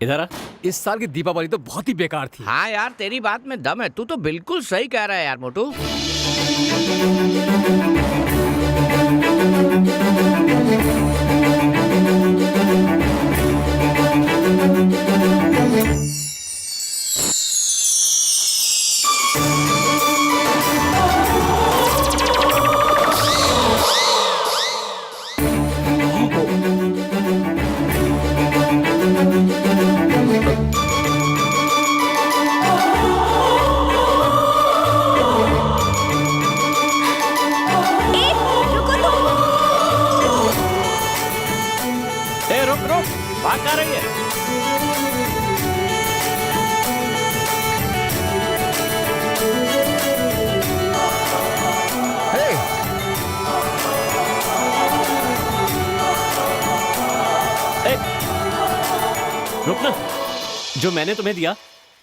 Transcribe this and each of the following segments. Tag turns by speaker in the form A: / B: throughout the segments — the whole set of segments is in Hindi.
A: इधर आ।
B: इस साल की दीपावली तो बहुत ही बेकार थी।
C: हाँ यार, तेरी बात में दम है, तू तो बिल्कुल सही कह रहा है यार मोटू।
A: रुक, भाग कहाँ रही है? रुक ना, जो मैंने तुम्हें दिया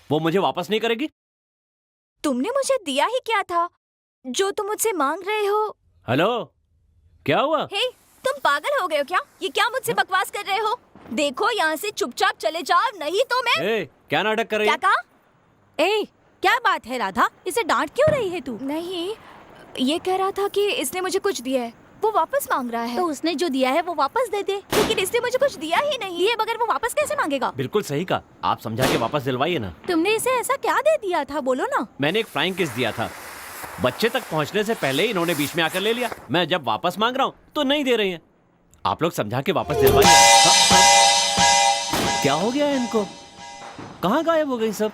A: वो मुझे वापस नहीं करेगी?
D: तुमने मुझे दिया ही क्या था जो तुम मुझसे मांग रहे हो?
A: हेलो, क्या हुआ?
D: हे, तुम पागल हो गए हो क्या? ये क्या मुझसे बकवास कर रहे हो? देखो यहाँ से चुपचाप चले जाओ, नहीं तो मैं।
A: क्या नाटक कर रही
D: क्या
A: है?
D: कहा?
E: क्या बात है राधा, इसे डांट क्यों रही है तू?
D: नहीं, ये कह रहा था कि इसने मुझे कुछ दिया है, वो वापस मांग रहा है।
E: तो उसने जो दिया है वो वापस दे दे।
D: लेकिन इसने मुझे कुछ दिया ही नहीं।
E: ये बगैर वो वापस कैसे मांगेगा?
A: बिल्कुल सही कहा, आप समझा के वापस दिलवाइए ना।
E: तुमने इसे ऐसा क्या दे दिया था, बोलो ना।
A: मैंने एक फ्लाइंग किस दिया था, बच्चे तक पहुंचने से पहले ही इन्होंने बीच में आकर ले लिया। मैं जब वापस मांग रहा हूँ तो नहीं दे रही हैं। आप लोग समझा के वापस दिलवाइए। क्या हो गया है इनको? कहाँ गायब हो गई सब?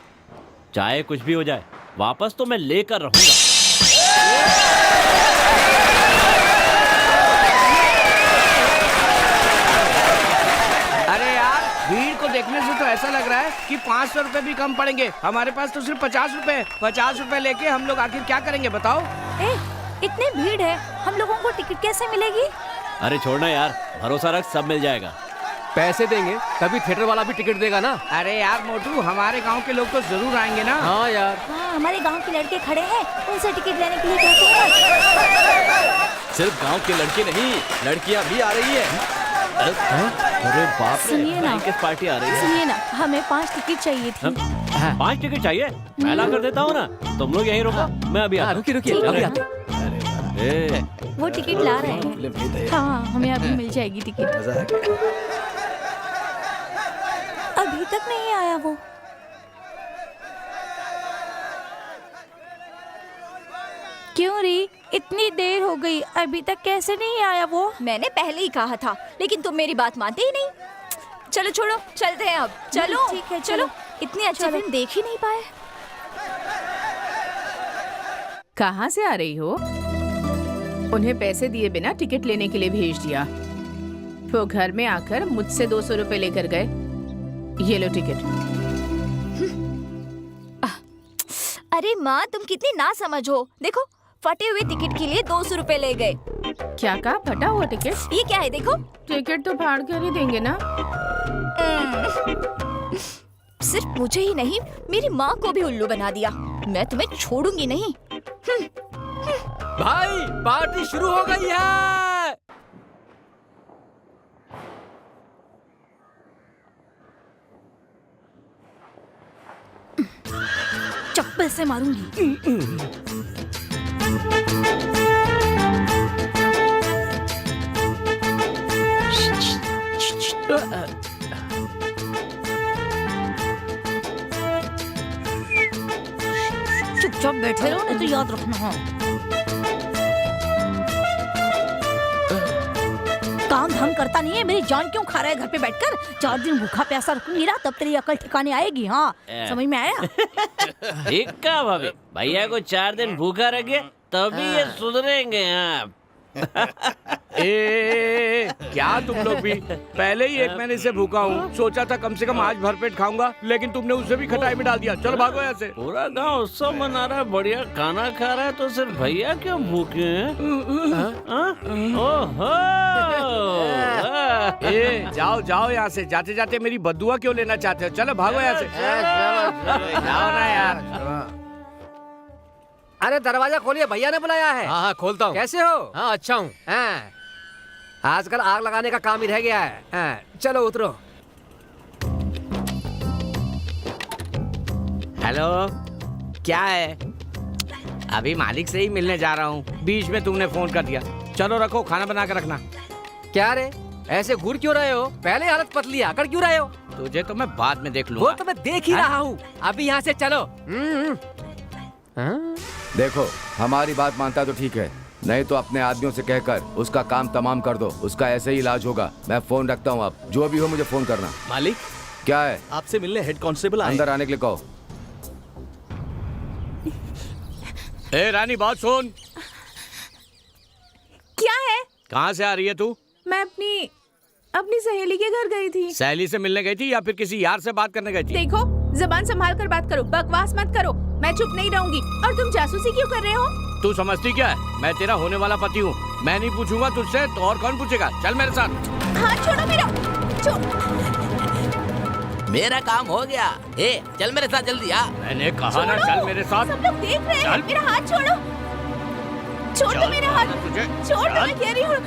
A: चाहे कुछ भी हो जाए, वापस तो मैं लेकर रहूंगा।
C: अरे यार, भीड़ को देखने से तो ऐसा लग रहा है कि 500 रुपए भी कम पड़ेंगे। हमारे पास तो सिर्फ 50 रुपए है। 50 रुपए लेके हम लोग आखिर क्या करेंगे बताओ?
E: इतनी भीड़ है, हम लोगों को टिकट कैसे मिलेगी?
A: अरे छोड़ना यार, भरोसा रख, सब मिल जाएगा।
B: पैसे देंगे तभी थिएटर वाला भी टिकट देगा ना।
C: अरे यार मोटू, हमारे गांव के लोग तो जरूर आएंगे ना।
B: हाँ यार।
E: हाँ, हमारे गांव के लड़के खड़े हैं, उनसे टिकट लेने के लिए कहते हैं।
B: सिर्फ गांव के लड़के नहीं, लड़कियां भी आ रही है।
A: अरे बाप रे,
E: सुनिए ना।
A: किस पार्टी आ रही है?
E: सुनिए ना, हमें 5 टिकट चाहिए थी।
A: 5 टिकट चाहिए? मैं ला कर देता हूँ ना, तुम लोग यहीं रुको, मैं अभी आता हूँ।
B: रुकिए अभी आते।
E: वो टिकट ला रहे हैं। हाँ, हमें अभी मिल जाएगी टिकट। अभी तक नहीं आया वो। क्यों री, इतनी देर हो गई, अभी तक कैसे नहीं आया वो?
D: मैंने पहले ही कहा था, लेकिन तुम मेरी बात मानते ही नहीं। चलो छोड़ो, चलते हैं अब। चलो
E: ठीक है,
D: चलो। इतनी अच्छी फिल्म देख ही नहीं पाए।
F: कहाँ से आ रही हो? उन्हें पैसे दिए बिना टिकट लेने के लिए भेज दिया। वो घर में आकर मुझसे 200 रुपए लेकर गए। ये लो टिकट।
D: अरे माँ, तुम कितनी ना समझ हो। देखो, फटे हुए टिकट के लिए 200 रुपए ले गए।
F: क्या कहा, फटा हुआ टिकट?
D: ये क्या है देखो।
F: टिकट तो फाड़ कर ही देंगे ना।
D: सिर्फ मुझे ही नहीं, मेरी माँ को भी उल्लू बना दिया। मैं तुम्हें छोड़ूंगी नहीं।
B: भाई, पार्टी शुरू हो गई है।
E: चप्पल से मारूंगी। चुपचाप बैठे रहो, नहीं तो याद रखना। हाँ, काम धाम करता नहीं है, मेरी जान क्यों खा रहा है घर पे बैठकर? 4 दिन भूखा प्यासा रखूंगी ना, तब तेरी अकल ठिकाने आएगी। हाँ, समझ में आया?
A: ठीक कहा भाभी, भैया को 4 दिन भूखा रखे तभी ये सुधरेंगे। हाँ।
C: क्या तुम लोग भी? पहले ही 1 महीने से भूखा हूँ। सोचा था कम से कम आज भरपेट खाऊंगा, लेकिन तुमने उसे भी खटाई में डाल दिया। चलो भागो यहाँ से।
A: पूरा गांव उत्सव मना रहा है, बढ़िया खाना खा रहा है, तो सिर्फ भैया क्यों भूखे हैं? ओहो!
C: जाओ जाओ यहाँ से। जाते जाते मेरी बद्दुआ क्यों लेना चाहते हो? चलो भागो यहाँ से। जाओ ना यार।
G: अरे दरवाजा खोलिए, भैया ने बुलाया है।
B: हाँ खोलता हूँ।
G: कैसे हो?
B: हाँ अच्छा हूँ।
G: हाँ, आजकल आग लगाने का काम ही रह गया है। हाँ, चलो उतरो।
C: हेलो, क्या है? अभी मालिक से ही मिलने जा रहा हूँ, बीच में तुमने फोन कर दिया। चलो रखो, खाना बना कर रखना।
G: क्या रे, ऐसे घूर क्यों रहे हो? पहले हालत पतली है, आकर क्यों रहे हो?
C: तुझे तो मैं बाद में देख लूंगा।
G: वो तो मैं देख ही रहा हूँ, अभी यहाँ से चलो।
H: देखो, हमारी बात मानता तो ठीक है, नहीं तो अपने आदमियों से कहकर उसका काम तमाम कर दो। उसका ऐसे ही इलाज होगा। मैं फोन रखता हूँ, अब जो भी हो मुझे फोन करना।
I: मालिक,
H: क्या है?
I: आपसे मिलने हेड कांस्टेबल आए।
H: अंदर आने के लिए कहो।
C: ए रानी, बात सुन।
F: क्या है?
C: कहाँ से आ रही है तू?
F: मैं अपनी सहेली के घर गई थी।
C: सहेली से मिलने गई थी या फिर किसी यार से बात करने गई थी?
F: देखो, जबान संभाल कर बात करो, बकवास मत करो। मैं चुप नहीं रहूंगी। और तुम जासूसी क्यों कर रहे हो?
C: तू समझती क्या है? मैं तेरा होने वाला पति हूँ। मैं नहीं पूछूंगा तुझसे तो और कौन पूछेगा? चल मेरे साथ।
F: हाथ छोड़ो मेरा।
B: मेरा काम हो गया। ए, चल मेरे साथ जल्दी आ।
C: मैंने कहा ना, चल मेरे साथ।
F: सब लोग देख रहे हैं।
C: चल।
F: मेरा हाथ छोड़ो। छोड़ दो मेरा हाथ।
C: तुझे
F: छोड़ दो, मैं कह रही हूँ।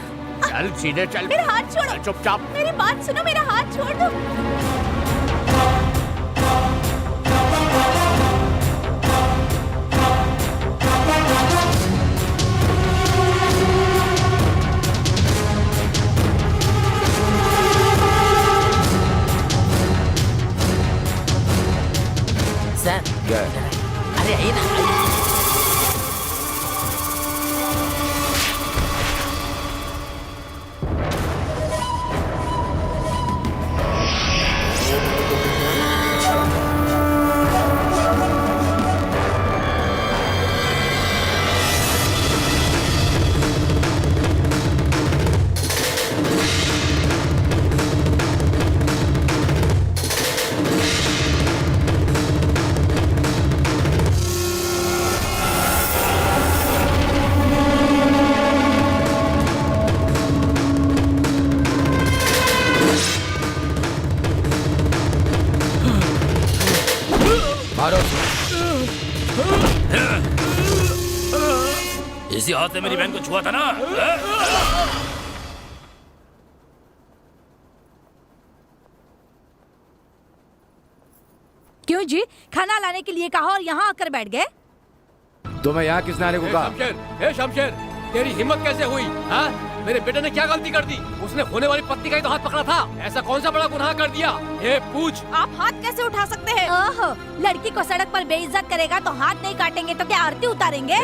C: चल सीधे चल।
F: मेरा हाथ छोड़ो।
C: चल चुपचाप।
F: मेरी बात सुनो, मेरा हाथ छोड़ दो।
B: सर,
H: क्या है?
B: अरे आइए ना, आइए।
H: मारो।
I: इसी हाथ से मेरी बहन को छुआ था ना?
E: क्यों जी, खाना लाने के लिए कहा और यहाँ आकर बैठ गए?
H: तुम्हें यहाँ किसने आने को कहा?
G: शमशेर, शमशेर, तेरी हिम्मत कैसे हुई? हाँ? मेरे बेटे ने क्या गलती कर दी? उसने होने वाली पत्नी का ही तो हाथ पकड़ा था। ऐसा कौन सा बड़ा गुनाह कर दिया? ये पूछ।
E: आप हाथ कैसे उठा सकते हैं? ओहो, लड़की को सड़क पर बेइज्जत करेगा तो हाथ नहीं काटेंगे तो क्या आरती उतारेंगे?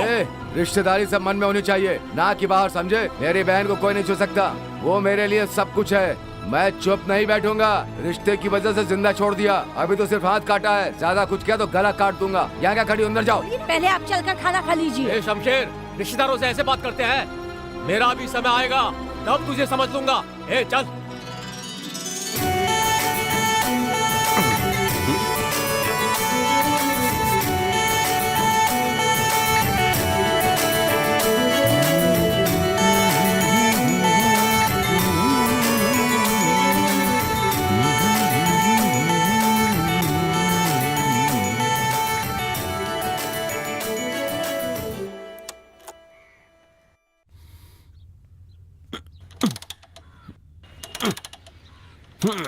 H: रिश्तेदारी सब मन में होनी चाहिए, ना कि बाहर, समझे? मेरी बहन को कोई नहीं छू सकता, वो मेरे लिए सब कुछ है। मैं चुप नहीं बैठूंगा। रिश्ते की वजह से जिंदा छोड़ दिया, अभी तो सिर्फ हाथ काटा है। ज्यादा कुछ किया तो गला काट दूंगा। यहाँ क्या खड़ी, अंदर जाओ।
E: पहले आप चलकर खाना खा लीजिए।
G: शमशेर, रिश्तेदारों से ऐसे बात करते हैं? मेरा भी समय आएगा, तब तुझे समझ लूंगा। चल।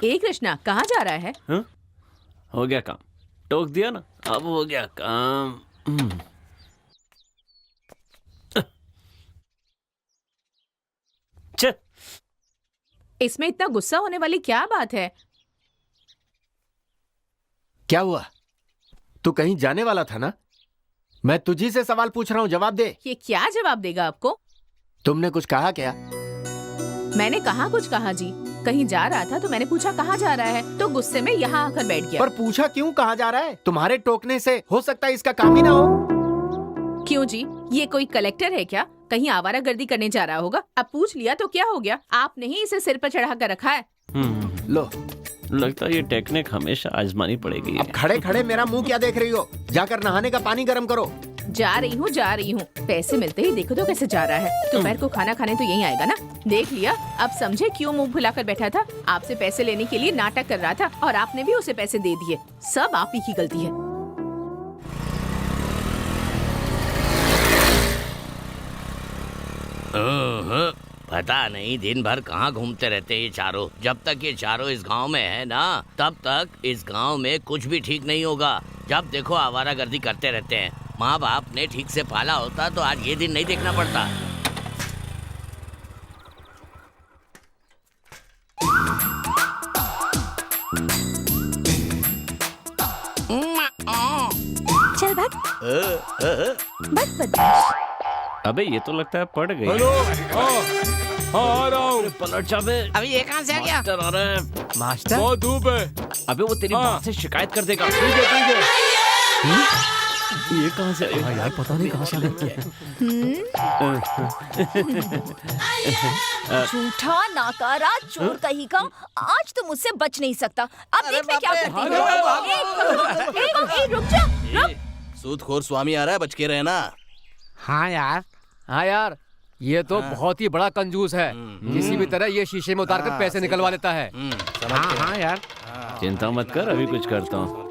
F: ए कृष्णा, कहाँ जा रहा है?
A: हाँ? हो गया काम, टोक दिया ना, अब हो गया काम। छे,
F: इसमें इतना गुस्सा होने वाली क्या बात है?
J: क्या हुआ? तू कहीं जाने वाला था ना? मैं तुझी से सवाल पूछ रहा हूँ, जवाब दे।
F: ये क्या जवाब देगा आपको?
J: तुमने कुछ कहा क्या?
F: मैंने कहाँ कुछ कहा जी? कहीं जा रहा था तो मैंने पूछा कहाँ जा रहा है, तो गुस्से में यहाँ आकर बैठ गया।
J: पर पूछा क्यों कहाँ जा रहा है? तुम्हारे टोकने से हो सकता है इसका काम ही ना हो।
F: क्यों जी, ये कोई कलेक्टर है क्या? कहीं आवारागर्दी करने जा रहा होगा। अब पूछ लिया तो क्या हो गया? आपने ही इसे सिर पर चढ़ा कर रखा है।
J: लो,
A: लगता है ये टेक्निक हमेशा आजमानी पड़ेगी।
J: अब खड़े खड़े मेरा मुंह क्या देख रही हो? जाकर नहाने का पानी गर्म करो।
F: जा रही हूँ। पैसे मिलते ही देखो तो कैसे जा रहा है। दोपहर को खाना खाने तो यहीं आएगा ना? देख लिया, अब समझे क्यों मुंह फुलाकर बैठा था। आपसे पैसे लेने के लिए नाटक कर रहा था और आपने भी उसे पैसे दे दिए। सब आप ही की गलती है।
C: पता नहीं दिन भर कहाँ घूमते रहते ये चारों। जब तक ये चारों इस गांव में है ना, तब तक इस गांव में कुछ भी ठीक नहीं होगा।
B: जब देखो आवारागर्दी करते रहते हैं। माँ बाप ने ठीक से पाला होता तो आज ये दिन नहीं देखना पड़ता।
D: चल भाग बस बदमाश।
A: अबे ये तो लगता है पड़ गई।
G: हेलो, आ रहा हूँ।
A: पलट जा बे।
B: अभी ये कहाँ से आ गया?
A: मास्टर आ रहा है।
C: मास्टर
G: बहुत धूप है।
A: अबे वो तेरी माँ से शिकायत कर देगा। ये कहाँ से आया?
C: यार पता नहीं कहाँ से
D: झूठा नाकारा चोर कहीं का, आज तो मुझसे बच नहीं सकता। अब देख मैं क्या करती हूँ। ए, रुक जा, रुक।
I: सूदखोर स्वामी आ रहा है, बच के रहना।
C: हाँ यार ये तो बहुत ही बड़ा कंजूस है। किसी भी तरह ये शीशे में उतार कर पैसे निकलवा लेता है। हाँ यार
A: चिंता मत कर, अभी कुछ करता हूँ।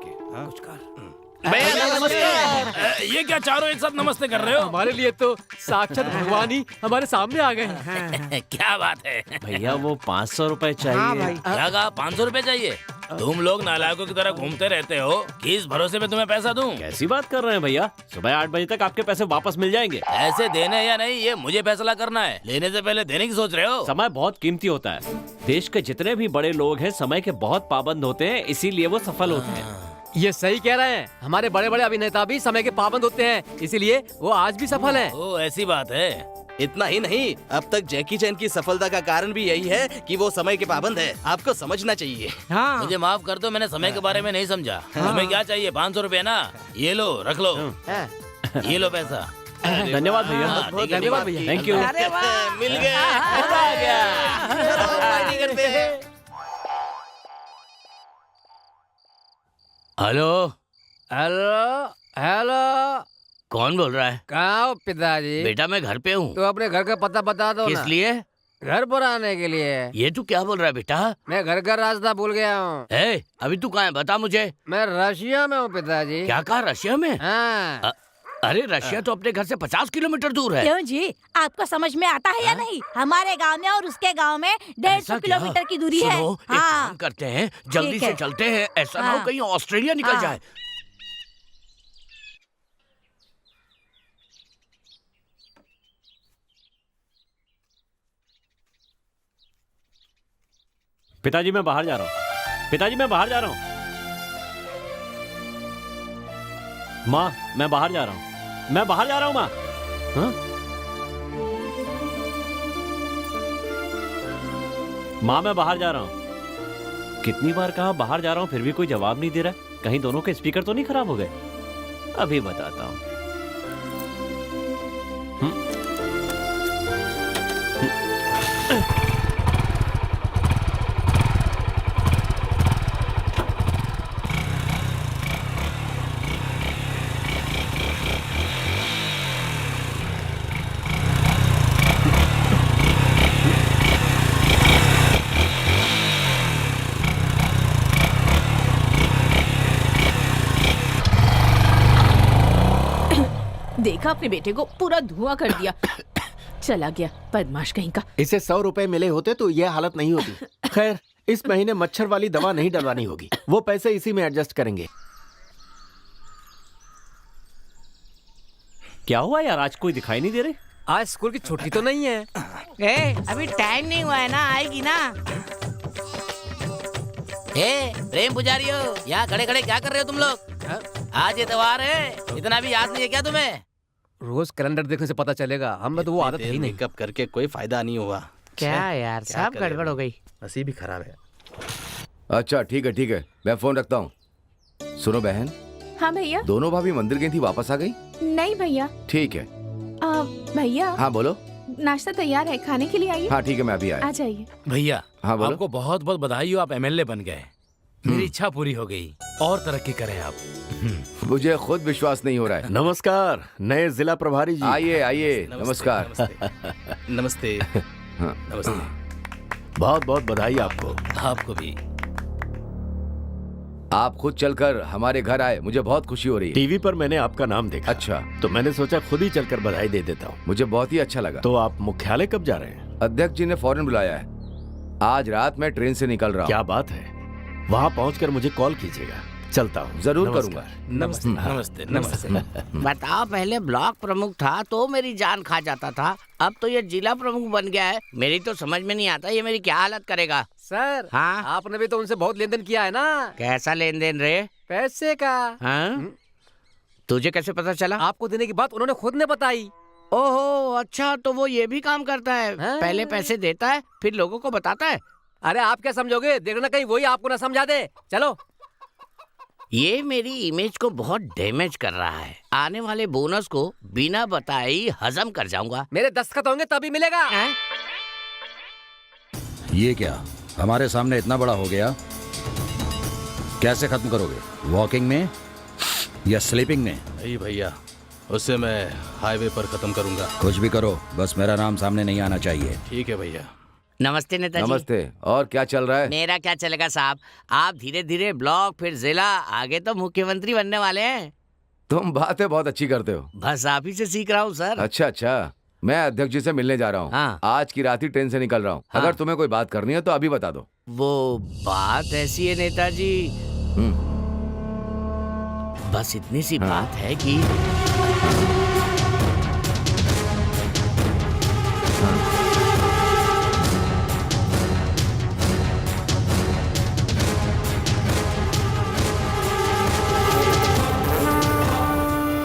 I: ये क्या चारों एक साथ नमस्ते कर रहे हो?
G: हमारे लिए तो साक्षात भगवान ही हमारे सामने आ गए हैं।
B: क्या बात है?
A: भैया वो 500 रुपए चाहिए।
B: क्या कहा? 500 रुपए चाहिए? तुम लोग नालायकों की तरह घूमते रहते हो, किस भरोसे पे तुम्हें पैसा दूं?
A: कैसी बात कर रहे हैं भैया? सुबह 8 बजे तक आपके पैसे वापस मिल जाएंगे।
B: ऐसे देने या नहीं ये मुझे फैसला करना है। लेने से पहले देने की सोच रहे हो?
A: समय बहुत कीमती होता है। देश के जितने भी बड़े लोग हैं समय के बहुत पाबंद होते हैं, इसीलिए वो सफल होते हैं।
G: ये सही कह रहे हैं। हमारे बड़े बड़े अभिनेता भी समय के पाबंद होते हैं, इसीलिए वो आज भी सफल हैं।
B: ओ ऐसी बात है।
I: इतना ही नहीं, अब तक जैकी चैन की सफलता का कारण भी यही है कि वो समय के पाबंद है। आपको समझना चाहिए।
B: मुझे माफ कर दो, मैंने समय के बारे में नहीं समझा। तुम्हें क्या चाहिए? 500 रुपए ना? ये लो, रख लो। ये लो पैसा।
A: धन्यवाद भैया।
B: हाँ, ठीक है,
G: धन्यवाद भैया।
A: Thank you.
B: मिल गया, मजा आ गया। चलो पार्टी करते हैं। हेलो
C: हेलो
B: कौन बोल रहा है?
C: कहाँ हो पिताजी?
B: बेटा मैं घर पे हूँ।
C: तो अपने घर का पता बता दो
B: किस
C: ना।
B: लिए?
C: घर पर आने के लिए।
B: ये तू क्या बोल रहा है बेटा?
C: मैं घर का रास्ता भूल गया हूँ।
B: अभी तू कहाँ है? बता मुझे।
C: मैं रशिया में हूँ पिताजी।
B: क्या कहा? रशिया में?
C: हाँ।
B: अरे रशिया तो अपने घर से 50 किलोमीटर दूर है।
E: क्यों जी, आपको समझ में आता है या नहीं? हमारे गांव में और उसके गांव में 150 किलोमीटर की दूरी है।
B: सुनो, एक काम करते हैं, जल्दी
E: ठीक
B: से
E: है।
B: चलते हैं। ऐसा ना हो
E: हाँ।
B: कहीं ऑस्ट्रेलिया निकल
E: हाँ।
B: जाए।
A: पिताजी मैं बाहर जा रहा हूँ। पिताजी मैं बाहर जा रहा हूँ। माँ मैं बाहर जा रहा हूँ। मैं बाहर जा रहा हूँ माँ। हाँ? माँ मैं बाहर जा रहा हूँ। कितनी बार कहा बाहर जा रहा हूँ, फिर भी कोई जवाब नहीं दे रहा। कहीं दोनों के स्पीकर तो नहीं खराब हो गए? अभी बताता हूँ।
F: देखा अपने बेटे को पूरा धुआं कर दिया। चला गया बदमाश कहीं का।
J: इसे 100 रुपए मिले होते तो यह हालत नहीं होती। खैर इस महीने मच्छर वाली दवा नहीं डलवानी होगी, वो पैसे इसी में एडजस्ट करेंगे।
A: क्या हुआ यार, आज कोई दिखाई नहीं दे रहे?
G: आज स्कूल की छुट्टी तो नहीं है।
C: अभी टाइम नहीं हुआ है ना, आएगी ना।
B: प्रेम पुजारी हो, यहाँ खड़े खड़े क्या कर रहे हो तुम लोग? आज इतवार है, इतना भी याद नहीं है क्या तुम्हें?
G: रोज कैलेंडर देखने से पता चलेगा, हमें तो वो आदत है ही नहीं।
I: मेकअप करके कोई फायदा नहीं हुआ।
C: क्या यार, सब गड़बड़ हो गई।
I: नसीब ही खराब है।
H: अच्छा ठीक है, मैं फोन रखता हूँ। सुनो बहन,
F: हाँ भैया।
H: दोनों भाभी मंदिर गई थी, वापस आ गई?
F: नहीं भैया।
H: ठीक है।
F: भैया
H: हाँ बोलो।
F: नाश्ता तैयार है, खाने के लिए आइए।
H: हाँ ठीक है, मैं अभी आया।
F: आ जाइए।
I: भैया
H: हाँ बोलो।
I: आपको बहुत बहुत बधाई हो, आप एमएलए बन गए। मेरी इच्छा पूरी हो गई, और तरक्की करें आप।
H: मुझे खुद विश्वास नहीं हो रहा है।
J: नमस्कार नए जिला प्रभारी जी।
H: आइए नमस्कार।
I: नमस्ते।
H: हाँ।
I: नमस्ते।
J: बहुत बहुत बधाई आपको।
I: आपको भी।
H: आप खुद चलकर हमारे घर आए, मुझे बहुत खुशी हो रही है।
J: टीवी पर मैंने आपका नाम देखा।
H: अच्छा,
J: तो मैंने सोचा खुद ही चलकर बधाई दे देता हूँ।
H: मुझे बहुत ही अच्छा लगा।
J: तो आप मुख्यालय कब जा रहे हैं?
H: अध्यक्ष जी ने फौरन बुलाया है। आज रात मैं ट्रेन से निकल रहा हूँ।
J: क्या बात है, वहाँ पहुँचकर मुझे कॉल कीजिएगा। चलता हूँ।
H: जरूर करूंगा।
B: नमस्ते नमस्ते नमस्ते।
C: बताओ, पहले ब्लॉक प्रमुख था तो मेरी जान खा जाता था, अब तो ये जिला प्रमुख बन गया है। मेरी तो समझ में नहीं आता ये मेरी क्या हालत करेगा।
G: सर
C: हाँ?
G: आपने भी तो उनसे बहुत लेन देन किया है ना?
C: कैसा लेन देन रे?
G: पैसे का।
C: हाँ? तुझे कैसे पता चला?
G: आपको देने की बात उन्होंने खुद ने बताई।
C: ओहो, अच्छा, तो वो ये भी काम करता है।
G: हाँ?
C: पहले पैसे देता है फिर लोगों को बताता है।
G: अरे आप क्या समझोगे, देखना कहीं वही आपको ना समझा दे। चलो।
C: ये मेरी इमेज को बहुत डैमेज कर रहा है। आने वाले बोनस को बिना बताए ही हजम कर जाऊंगा।
G: मेरे दस्तखत होंगे तभी मिलेगा।
K: ये क्या हमारे सामने इतना बड़ा हो गया, कैसे खत्म करोगे? वॉकिंग में या स्लीपिंग में?
I: नहीं भैया, उससे मैं हाईवे पर खत्म करूंगा।
K: कुछ भी करो, बस मेरा नाम सामने नहीं आना चाहिए।
I: ठीक है भैया।
C: नमस्ते नेताजी।
H: नमस्ते। और क्या चल रहा है?
C: मेरा क्या चलेगा साहब, आप धीरे धीरे ब्लॉक फिर जिला, आगे तो मुख्यमंत्री बनने वाले हैं।
H: तुम बातें बहुत अच्छी करते हो।
C: बस आप ही से सीख रहा हूँ सर।
H: अच्छा अच्छा, मैं अध्यक्ष जी से मिलने जा रहा हूँ।
C: हाँ।
H: आज की रात ही ट्रेन से निकल रहा हूँ।
C: हाँ।
H: अगर तुम्हें कोई बात करनी है तो अभी बता दो।
C: वो बात ऐसी है नेताजी, बस इतनी सी
H: हाँ।
C: बात है कि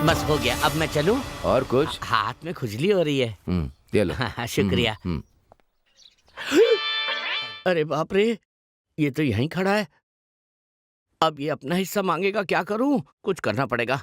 C: बस हो गया, अब मैं चलूं?
H: और कुछ?
C: हाथ में खुजली हो रही है।
H: ये लो।
C: शुक्रिया। अरे बाप रे, ये तो यहीं खड़ा है। अब ये अपना हिस्सा मांगेगा, क्या करूं? कुछ करना पड़ेगा।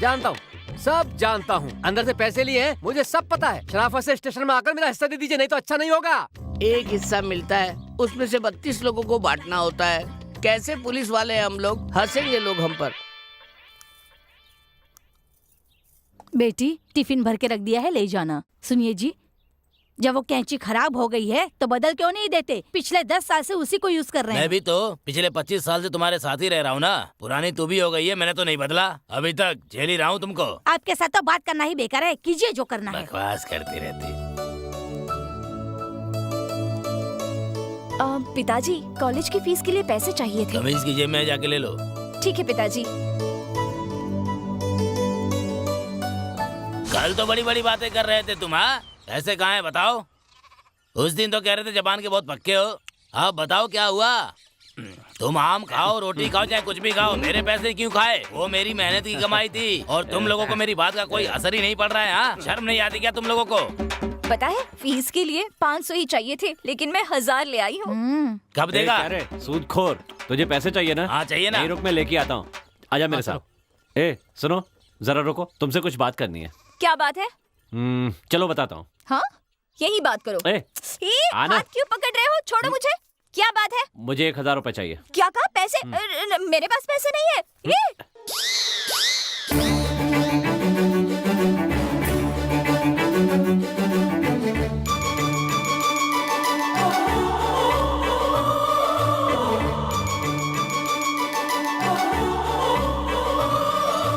G: जानता हूँ, सब जानता हूँ। अंदर से पैसे लिए हैं, मुझे सब पता है। शराफत से स्टेशन में आकर मेरा हिस्सा दे दीजिए, नहीं तो अच्छा नहीं होगा।
C: एक हिस्सा मिलता है, उसमें से 32 लोगों को बांटना होता है। कैसे पुलिस वाले हैं हम लोग, हंसेंगे लोग हम पर।
E: बेटी, टिफिन भर के रख दिया है, ले जाना। सुनिए जी, जब वो कैंची खराब हो गई है तो बदल क्यों नहीं देते? पिछले 10 साल से उसी को यूज कर रहे हैं।
B: मैं भी तो पिछले 25 साल से तुम्हारे साथ ही रह रहा हूँ ना। पुरानी तू भी हो गई है, मैंने तो नहीं बदला। अभी तक झेल ही रहा हूँ तुमको।
E: आपके साथ तो बात करना ही बेकार है, कीजिए जो करना है।
B: बकवास करती रहती।
D: पिताजी, कॉलेज की फीस के लिए पैसे चाहिए थे।
B: कमीज की जेब में जाके ले लो।
D: ठीक है पिताजी।
B: कल तो बड़ी बड़ी बातें कर रहे थे तुम। हाँ, पैसे कहाँ हैं बताओ? उस दिन तो कह रहे थे जबान के बहुत पक्के हो। अब बताओ क्या हुआ? तुम आम खाओ, रोटी खाओ, चाहे कुछ भी खाओ, मेरे पैसे क्यों खाए? वो मेरी मेहनत की कमाई थी और तुम लोगों को मेरी बात का कोई असर ही नहीं पड़ रहा है। हाँ, शर्म नहीं आती क्या तुम लोगों को?
D: पता है, फीस के लिए 500 ही चाहिए थे, लेकिन मैं 1000 ले आई हूँ।
B: कब देगा?
A: अरे सूदखोर, तुझे पैसे चाहिए ना?
B: हाँ चाहिए ना।
A: नहीं, रुक, मैं लेके आता हूँ। आजा मेरे साथ। ए सुनो, जरा रुको, तुमसे कुछ बात करनी है।
D: क्या बात है?
A: चलो बताता हूँ।
D: हाँ, यही बात करो।
A: आना।
D: हाथ क्यों पकड़ रहे हो? छोड़ो मुझे। क्या बात है?
A: मुझे 1000 रुपए चाहिए।
D: क्या कहा? पैसे? मेरे पास पैसे नहीं है।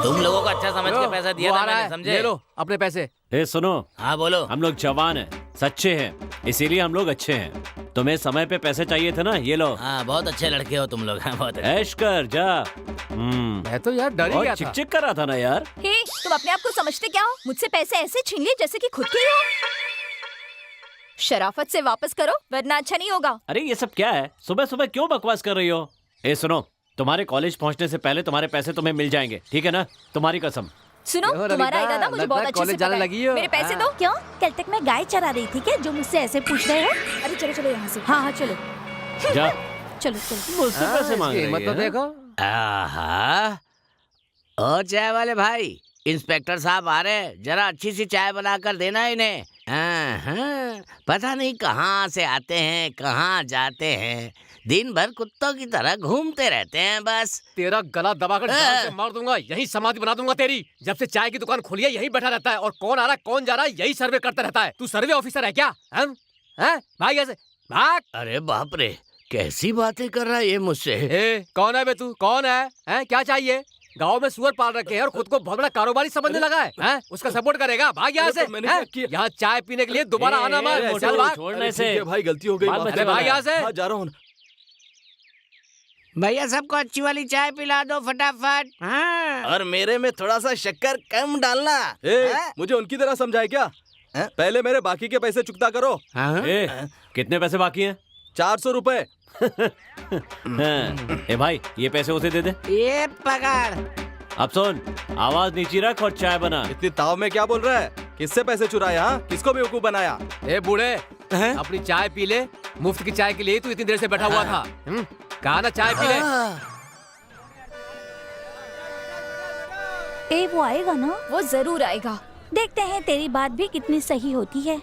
B: तुम लोगों को अच्छा समझ के पैसा दिया था मैंने, समझे?
G: ले लो अपने पैसे।
A: ए सुनो।
B: हाँ बोलो।
A: हम लोग जवान हैं, सच्चे हैं, इसीलिए हम लोग अच्छे हैं। तुम्हें समय पे पैसे चाहिए थे ना, ये लो।
B: हाँ, बहुत अच्छे लड़के हो तुम लोग। हाँ, बहुत अच्छे।
A: ऐश कर जा।
G: मैं तो यार डर ही गया था।
A: चिक चिक कर रहा था ना यार।
D: हे, तुम अपने आप को समझते क्या हो? मुझसे पैसे ऐसे छीन लिए जैसे कि खुद के ही हो। शराफत से वापस करो, वरना अच्छा नहीं होगा।
A: अरे ये सब क्या है? सुबह सुबह क्यों बकवास कर रही हो? ए सुनो, तुम्हारे कॉलेज पहुंचने से पहले तुम्हारे पैसे तुम्हें मिल जाएंगे, ठीक है ना? तुम्हारी कसम।
D: सुनो, तुम्हारा इरादा मुझे बहुत अच्छे से पता है। मेरे पैसे दो।
E: क्यों? कल तक मैं गाय चरा रही थी क्या, जो मुझसे ऐसे पूछ रहे हो?
D: अरे चलो चलो यहाँ से।
E: हाँ हाँ चलो
A: जा।
E: चलो चलो।
A: मुझसे पैसे मांग रही है।
G: मतलब देखो।
C: आहा, और चाय वाले भाई, इंस्पेक्टर साहब आ रहे हैं, जरा अच्छी सी चाय बनाकर देना इन्हें। पता नहीं कहाँ से आते हैं, कहाँ जाते हैं, दिन भर कुत्तों की तरह घूमते रहते हैं बस।
G: तेरा गला दबाकर जान से मार दूंगा, यही समाधि बना दूंगा तेरी। जब से चाय की दुकान खुली है यही बैठा रहता है और कौन आ रहा है कौन जा रहा है यही सर्वे करता रहता है। तू सर्वे ऑफिसर है क्या? हैं? भाग ऐसे भाग।
C: अरे बाप रे, कैसी बातें कर रहा है ये मुझसे।
G: कौन है बे तू? कौन है? क्या चाहिए? गांव में सुअर पाल रखे हैं और खुद को बहुत बड़ा कारोबारी समझने लगा है, हैं? उसका सपोर्ट करेगा? भाग यहाँ से।
I: मैंने क्या किया?
G: यहाँ चाय पीने के लिए दोबारा आना मत। चल भाग।
A: छोड़ने से
I: भाई गलती हो गई।
A: बाल
I: माफ
A: बच्चे
G: अरे
I: करना।
G: भाग यहाँ से।
I: हाँ, जा रहा हूँ।
C: भैया सबको अच्छी वाली चाय पिला दो फटाफट। हाँ।
I: और मेरे में थोड़ा सा शक्कर कम डालना। मुझे उनकी तरह समझाए क्या? पहले मेरे बाकी के पैसे चुकता करो।
C: हाँ?
A: कितने पैसे बाकी हैं?
I: 400 रुपए।
A: ए भाई, ये पैसे उसे दे दे।
C: ये पकड़।
A: अब सुन, आवाज नीची रख और चाय बना।
I: इतनी ताव में क्या बोल रहा है? किससे पैसे चुराए? हाँ, किसको बेवकूफ बनाया?
G: ए बूढ़े, अपनी चाय पी ले। मुफ्त की चाय के लिए तू इतनी देर से बैठा हुआ था। कहा ना चाय पी ले।
E: ए वो आएगा ना?
D: वो जरूर आएगा।
E: देखते हैं तेरी बात भी कितनी सही होती है।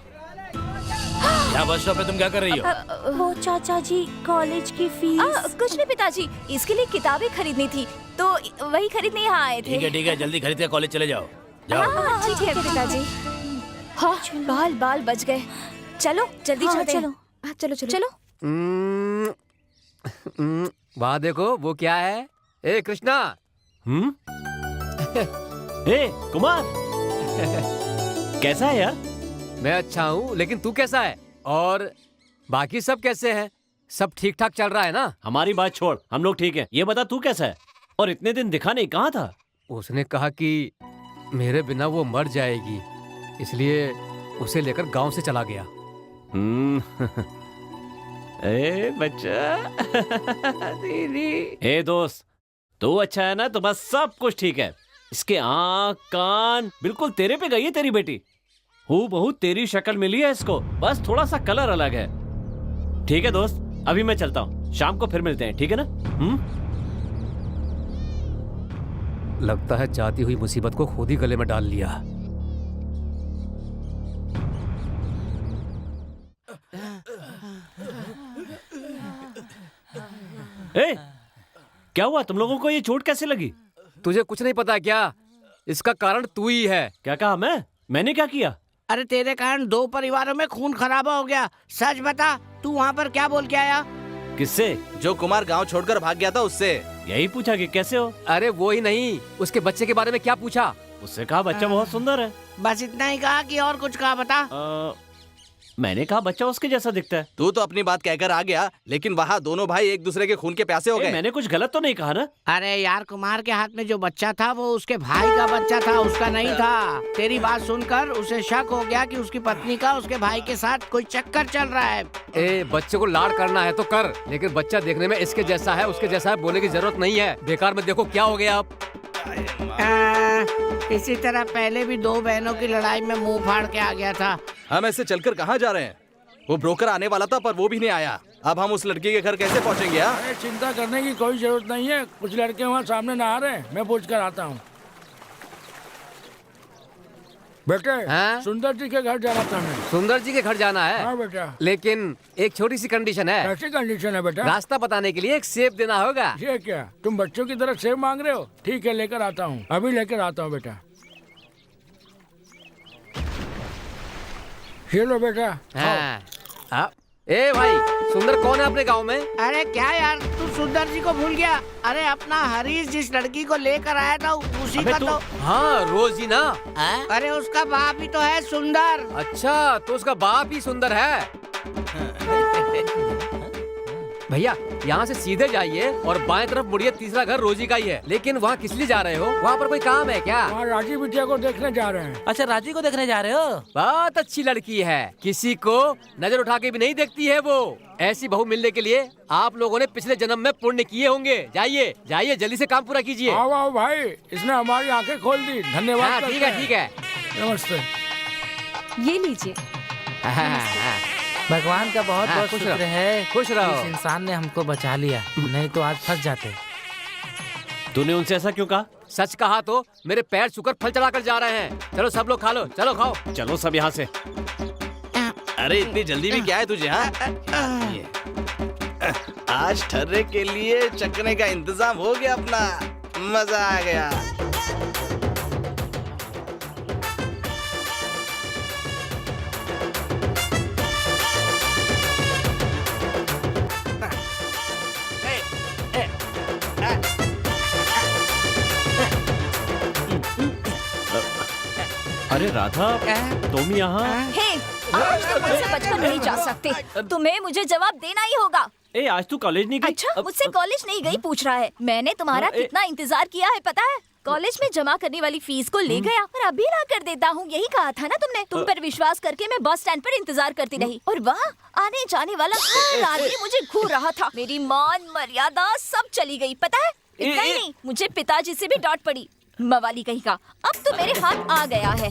B: क्या बस स्टॉप पे तुम क्या कर रही हो?
E: वो चाचा जी कॉलेज की फीस।
D: कुछ नहीं पिताजी, इसके लिए किताबें खरीदनी थी तो वही खरीदने यहाँ आए थे।
B: ठीक है, जल्दी खरीद के कॉलेज चले जाओ। जाओ।
D: हाँ, ठीक है पिताजी। हाँ, बाल बच गए। चलो जल्दी
E: हाँ,
D: चलते हैं।
E: चलो।
D: हाँ, चलो।
G: वहाँ देखो, वो क्या है? ए कृष्णा।
A: ए कुमार, कैसा है यार?
G: मैं अच्छा हूँ, लेकिन तू कैसा है? और बाकी सब कैसे हैं? सब ठीक ठाक चल रहा है ना?
A: हमारी बात छोड़, हम लोग ठीक हैं। ये बता तू कैसा है? और इतने दिन दिखा नहीं, कहाँ था?
G: उसने कहा कि मेरे बिना वो मर जाएगी, इसलिए उसे लेकर गांव से चला गया।
A: ए बच्चा। दीदी। ए दोस्त, तू अच्छा है ना तो बस सब कुछ ठीक है। इसके आँख कान बिल्कुल तेरे पे गई है तेरी बेटी। हूबहू तेरी शक्ल मिली है इसको, बस थोड़ा सा कलर अलग है। ठीक है दोस्त, अभी मैं चलता हूँ, शाम को फिर मिलते हैं, ठीक है ना?
G: लगता है जाती हुई मुसीबत को खुद ही गले में डाल लिया।
A: ए, क्या हुआ? तुम लोगों को ये चोट कैसे लगी?
G: तुझे कुछ नहीं पता क्या? इसका कारण तू ही है।
A: क्या कहा? मैंने क्या किया?
C: अरे तेरे कारण 2 परिवारों में खून खराबा हो गया। सच बता, तू वहाँ पर क्या बोल के आया?
A: किससे?
I: जो कुमार गांव छोड़कर भाग गया था उससे।
A: यही पूछा कि कैसे हो?
G: अरे वो ही नहीं, उसके बच्चे के बारे में क्या पूछा?
A: उससे कहा बच्चा बहुत सुंदर है।
C: बस इतना ही कहा कि और कुछ कहा? बता।
A: मैंने कहा बच्चा उसके जैसा दिखता है।
I: तू तो अपनी बात कहकर आ गया, लेकिन वहाँ दोनों भाई एक दूसरे के खून के प्यासे हो गए।
A: मैंने कुछ गलत तो नहीं कहा ना?
C: अरे यार, कुमार के हाथ में जो बच्चा था वो उसके भाई का बच्चा था, उसका नहीं था। तेरी बात सुनकर उसे शक हो गया कि उसकी पत्नी का उसके भाई के साथ कोई चक्कर चल रहा है।
G: ए, बच्चे को लाड़ करना है तो कर, लेकिन बच्चा देखने में इसके जैसा है उसके जैसा है बोलने की जरूरत नहीं है। बेकार में देखो क्या हो गया अब।
C: इसी तरह पहले भी 2 बहनों की लड़ाई में मुंह फाड़ के आ गया था।
I: हम ऐसे चलकर कहाँ जा रहे हैं? वो ब्रोकर आने वाला था पर वो भी नहीं आया। अब हम उस लड़की के घर कैसे पहुँचेंगे?
L: अरे चिंता करने की कोई जरूरत नहीं है, कुछ लड़के वहाँ सामने नहा रहे हैं, मैं पूछ कर आता हूँ। बेटे, सुंदर जी के घर जाना था मैं।
G: सुंदर जी के घर जाना है?
L: हाँ बेटा।
G: लेकिन एक छोटी सी कंडीशन है।
L: कैसी कंडीशन है बेटा?
G: रास्ता बताने के लिए एक सेब देना होगा।
L: ये क्या, तुम बच्चों की तरह सेब मांग रहे हो? ठीक है, लेकर आता हूँ, अभी लेकर आता हूँ बेटा। ये लो बेटा।
G: ए भाई, सुंदर कौन है अपने गांव में?
C: अरे क्या यार, तू सुंदर जी को भूल गया? अरे अपना हरीश जिस लड़की को लेकर आया था उसी का तो।
G: हाँ, रोजी ना?
C: अरे उसका बाप ही तो है सुंदर।
G: अच्छा, तो उसका बाप ही सुंदर है। भैया, यहाँ से सीधे जाइए और बाएं तरफ मुड़िए, तीसरा घर रोजी का ही है। लेकिन वहाँ किस लिए जा रहे हो? वहाँ पर कोई काम है क्या?
L: वहाँ राजी बिटिया को देखने जा रहे हैं।
B: अच्छा, राजी को देखने जा रहे हो?
G: बहुत अच्छी लड़की है, किसी को नजर उठा के भी नहीं देखती है वो। ऐसी बहू मिलने के लिए आप लोगों ने पिछले जन्म में पुण्य किए होंगे। जाइए जाइए, जल्दी से काम पूरा कीजिए।
L: आओ आओ भाई, इसने हमारी आंखें खोल दी, धन्यवाद।
G: ठीक है ठीक है,
L: नमस्ते।
F: ये लीजिए।
M: भगवान का बहुत बहुत
G: खुश
M: शुक्र
G: रहो।
M: है,
G: खुश रहो।
M: इस इंसान ने हमको बचा लिया, नहीं तो आज फंस जाते।
A: तूने उनसे ऐसा क्यों कहा?
G: सच कहा तो मेरे पैर छूकर फल चढ़ाकर जा रहे हैं। चलो सब लोग खा लो, चलो खाओ।
A: चलो सब यहाँ से।
I: अरे इतनी जल्दी भी क्या है तुझे? हाँ, आज ठर्रे के लिए चखने का इंतजाम हो गया अपना, मजा आ गया।
A: अरे राधा, तुम यहाँ?
D: हे, आज तुम मुझसे बचकर नहीं जा सकते। तुम्हें मुझे जवाब देना ही होगा।
A: ए, आज तू कॉलेज नहीं गई?
D: अच्छा, मुझसे कॉलेज नहीं गई पूछ रहा है। मैंने तुम्हारा कितना इंतजार किया है पता है? कॉलेज में जमा करने वाली फीस को ले गया और अभी ला कर देता हूँ। यही कहा था ना तुमने। तुम पर विश्वास करके मैं बस स्टैंड पर इंतजार करती रही और वहाँ आने जाने वाला हर आदमी मुझे घूर रहा था। मेरी मान मर्यादा सब चली गई पता है। इतना ही नहीं, मुझे पिताजी से भी डांट पड़ी। मवाली कहीं का। अब तो मेरे हाथ आ गया है।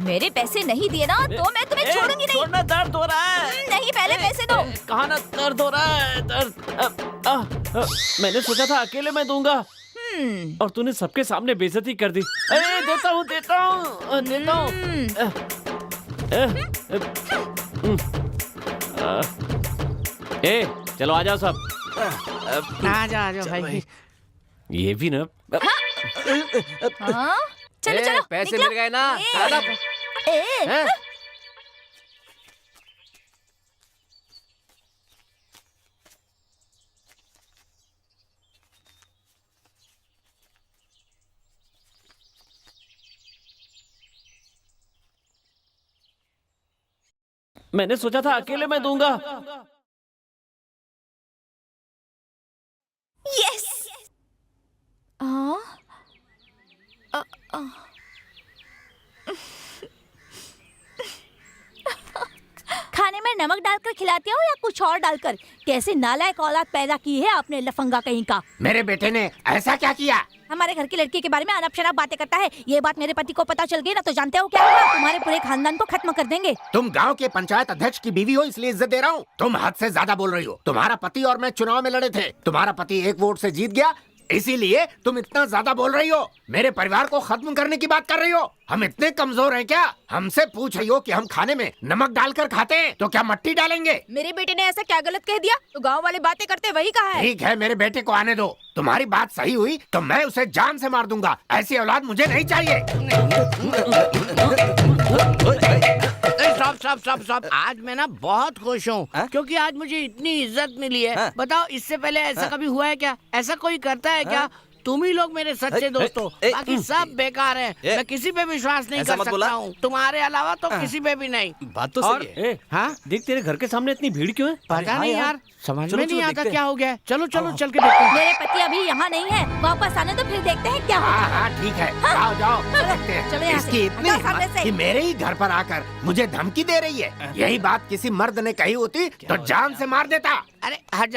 D: मेरे पैसे नहीं दिए ना तो मैं तुम्हें छोड़ूंगी नहीं।
A: छोड़ना, दर्द हो रहा है।
D: नहीं, पहले पैसे दो।
A: कहाँ ना, दर्द हो रहा है, दर्द। मैंने सोचा था अकेले मैं दूंगा और तूने सबके सामने बेइज्जती कर दी। अरे देता हूँ देता हूँ देता हूँ। ए, चलो आ जाओ सब।
C: आ जाओ भाई।
A: ये भी ना।
D: हाँ? चलो चलो
G: पैसे
D: निकलो।
G: मिल गए ना?
D: ए,
A: मैंने सोचा था अकेले मैं दूंगा।
D: यस।
E: खाने में नमक डालकर खिलाते हो या कुछ और डालकर? कैसे नालायक औलाद पैदा की है आपने, लफंगा कहीं का।
J: मेरे बेटे ने ऐसा क्या किया?
E: हमारे घर की लड़की के बारे में अनप शराब बातें करता है। ये बात मेरे पति को पता चल गई ना तो जानते हो क्या होगा? तुम्हारे पूरे खानदान को खत्म कर देंगे।
J: तुम गांव के पंचायत अध्यक्ष की बीवी हो इसलिए इज्जत दे रहा हूँ। तुम हद से ज्यादा बोल रही हो। तुम्हारा पति और मैं चुनाव में लड़े थे। तुम्हारा पति 1 वोट से जीत गया, इसीलिए तुम इतना ज्यादा बोल रही हो। मेरे परिवार को खत्म करने की बात कर रही हो। हम इतने कमजोर हैं क्या? हमसे पूछ रही हो कि हम खाने में नमक डालकर खाते हैं तो क्या मट्टी डालेंगे?
F: मेरे बेटे ने ऐसा क्या गलत कह दिया? तो गांव वाले बातें करते वही कहा है।
J: ठीक है, मेरे बेटे को आने दो। तुम्हारी बात सही हुई तो मैं उसे जान से मार दूंगा। ऐसी औलाद मुझे नहीं चाहिए।
C: स्टॉप। आज मैं ना बहुत खुश हूँ क्योंकि आज मुझे इतनी इज्जत मिली है। बताओ, इससे पहले ऐसा कभी हुआ है क्या? ऐसा कोई करता है क्या? तुम ही लोग मेरे सच्चे दोस्त हो, बाकी सब बेकार हैं। मैं किसी पे विश्वास नहीं कर सकता हूँ, तुम्हारे अलावा तो किसी पे भी नहीं।
I: बात तो सही है।
C: हाँ,
A: देख तेरे घर के सामने इतनी भीड़ क्यों है?
C: पता नहीं यार, समझ में नहीं आता क्या हो गया। चलो चल के देखते हैं।
E: मेरे पति अभी यहाँ नहीं है, वापस आने तो फिर देखते हैं क्या होगा।
J: हाँ ठीक है, जाओ देखते हैं।
E: चलो यहाँ से।
J: इसकी इतनी
E: हटो सामने
J: हिम्मत
E: से।
J: कि मेरे ही घर पर आकर मुझे धमकी दे रही है। यही बात किसी मर्द ने कही होती तो जान से मार देता।
C: अरे हट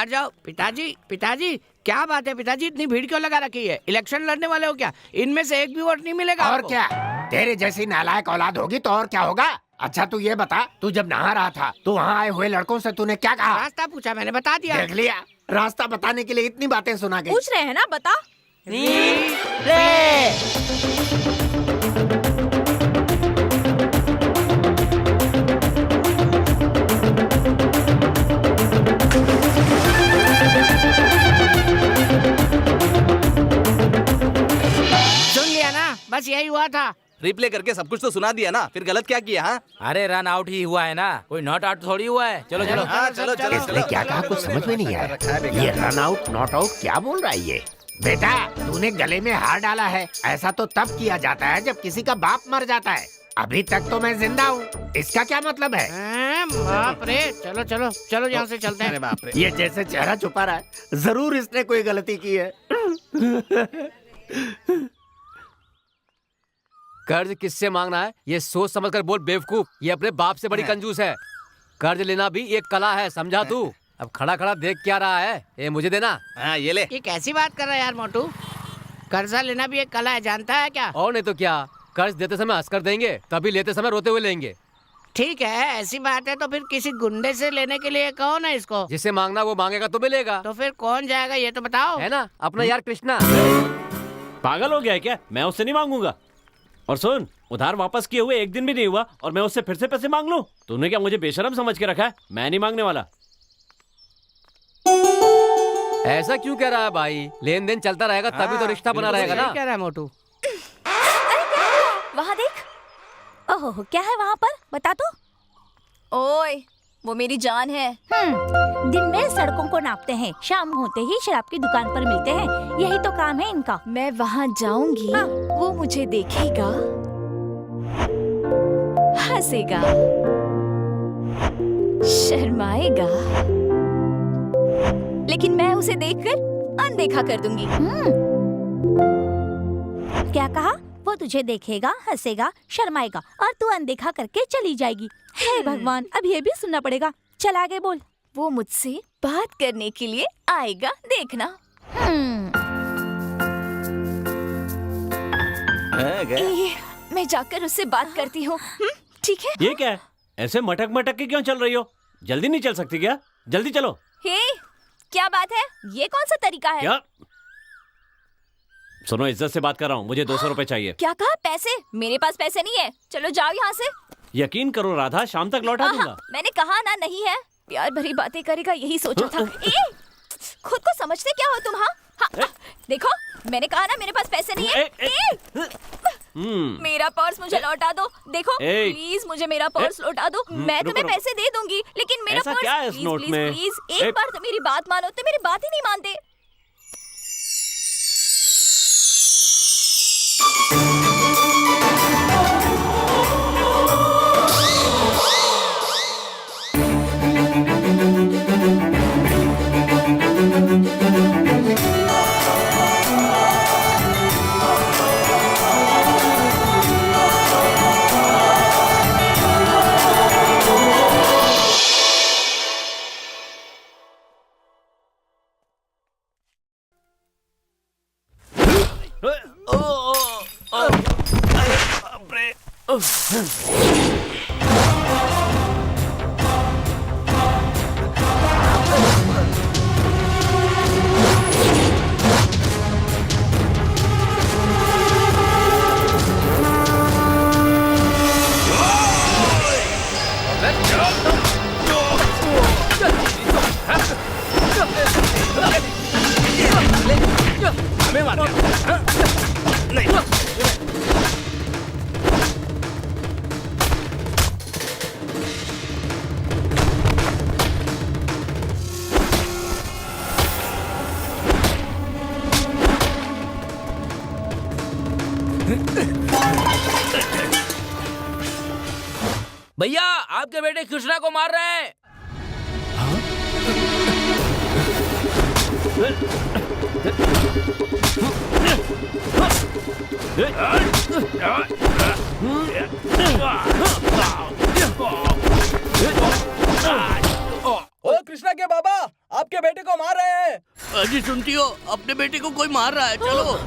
C: जाओ। पिताजी क्या बात है पिताजी? इतनी भीड़ क्यों लगा रखी है? इलेक्शन लड़ने वाले हो क्या? इनमें से एक भी वोट नहीं मिलेगा
J: और
C: आपको।
J: क्या, तेरे जैसी नालायक औलाद होगी तो और क्या होगा? अच्छा तू ये बता, तू जब नहा रहा था तो वहाँ आए हुए लड़कों से तूने क्या कहा?
C: रास्ता पूछा, मैंने बता दिया।
J: देख लिया, रास्ता बताने के लिए इतनी बातें सुना गई।
F: पूछ रहे हैं ना, बता।
C: सुन लिया ना, बस यही हुआ था।
I: रिप्ले करके सब कुछ तो सुना दिया ना, फिर गलत क्या किया? हाँ
M: अरे रन आउट ही हुआ है ना, कोई नॉट आउट थोड़ी हुआ है। चलो चलो।
I: हाँ चलो चलो।
J: इसने क्या कहा कुछ समझ में नहीं आया। ये रन आउट नॉट आउट क्या बोल रहा है ये? बेटा तूने गले में हार डाला है। ऐसा तो तब किया जाता है जब किसी का बाप मर जाता है। अभी तक तो मैं जिंदा हूँ, इसका क्या मतलब है?
C: बाप रे, चलो यहाँ से चलते हैं।
J: बाप रे, ये जैसे चेहरा छुपा रहा है, जरूर इसने कोई गलती की है।
G: कर्ज किससे मांगना है ये सोच समझ कर बोल बेवकूफ। ये अपने बाप से बड़ी कंजूस है। कर्ज लेना भी एक कला है, समझा तू? अब खड़ा खड़ा देख क्या रहा है? ये मुझे देना।
I: हाँ ये ले।
C: ये कैसी बात कर रहा है यार मोटू? कर्जा लेना भी एक कला है, जानता है क्या?
G: और नहीं तो क्या, कर्ज देते समय हंसकर देंगे, तभी लेते समय रोते हुए लेंगे।
C: ठीक है, ऐसी बात है तो फिर किसी गुंडे से लेने के लिए कहो ना इसको।
G: जिसे मांगना वो मांगेगा तो मिलेगा।
C: तो फिर कौन जाएगा ये तो बताओ।
G: है ना अपना यार कृष्णा।
A: पागल हो गया है क्या? मैं उससे नहीं मांगूंगा। और सुन, उधार वापस किए हुए 1 दिन भी नहीं हुआ और मैं उससे फिर से पैसे मांग लूं? तूने क्या मुझे बेशरम समझ के रखा है? मैं नहीं मांगने वाला।
G: ऐसा क्यों कह रहा है भाई? लेन देन चलता रहेगा तभी तो रिश्ता बना रहेगा ना।
C: क्या रहा है मोटू?
D: वहाँ देख।
E: ओह, क्या है वहाँ पर? बता तो।
D: ओए, वो मेरी जान है।
E: दिन में सड़कों को नापते हैं, शाम होते ही शराब की दुकान पर मिलते हैं। यही तो काम है इनका।
D: मैं वहाँ जाऊंगी,
E: हाँ।
D: वो मुझे देखेगा हंसेगा, शर्माएगा, लेकिन मैं उसे देखकर अनदेखा कर दूंगी।
E: क्या कहा? वो तुझे देखेगा, हंसेगा, शर्माएगा और तू अनदेखा करके चली जाएगी। हे भगवान, अब ये भी सुनना पड़ेगा। चल आगे बोल।
D: वो मुझसे बात करने के लिए आएगा, देखना। मैं जाकर उससे बात करती हूँ, ठीक है?
A: ये क्या है? ऐसे मटक मटक के क्यों चल रही हो? जल्दी नहीं चल सकती क्या? जल्दी चलो।
D: हे, क्या बात है? ये कौन सा तरीका है?
A: क्या? सुनो, इज्जत से बात कर रहा हूँ, मुझे 200 रुपए चाहिए।
D: क्या कहा? पैसे? मेरे पास पैसे नहीं है। चलो जाओ यहाँ से।
A: यकीन करो राधा, शाम तक लौटा दूंगा।
D: मैंने कहा ना, नहीं है। प्यार भरी बातें करेगा, यही सोचा था। खुद को समझते क्या हो तुम? हाँ, देखो, मैंने कहा ना मेरे पास पैसे नहीं है। मेरा पर्स मुझे लौटा दो। देखो प्लीज, मुझे मेरा पर्स लौटा दो। मैं तुम्हें पैसे दे दूंगी, लेकिन मेरा पर्स
A: क्या है इस नोट में?
D: प्लीज एक बार तो मेरी बात मानो। तो मेरी बात ही नहीं मानते।
M: भैया, आपके बेटे कृष्णा को मार रहे हैं।
I: ओ कृष्णा के बाबा, आपके बेटे को मार रहे हैं।
C: अजी सुनती हो? अपने बेटे को कोई मार रहा है। चलो।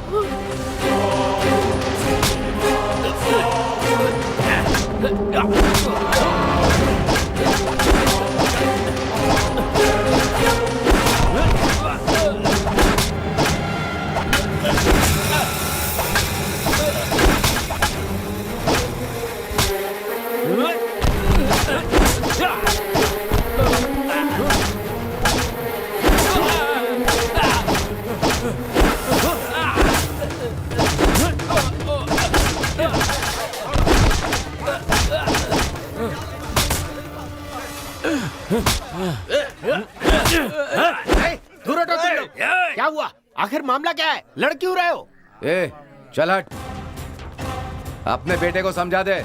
J: दूर हटो तुम लोग। क्या हुआ? आखिर मामला क्या है? लड़ क्यों रहे हो?
H: ए, चल हट। अपने बेटे को समझा दे,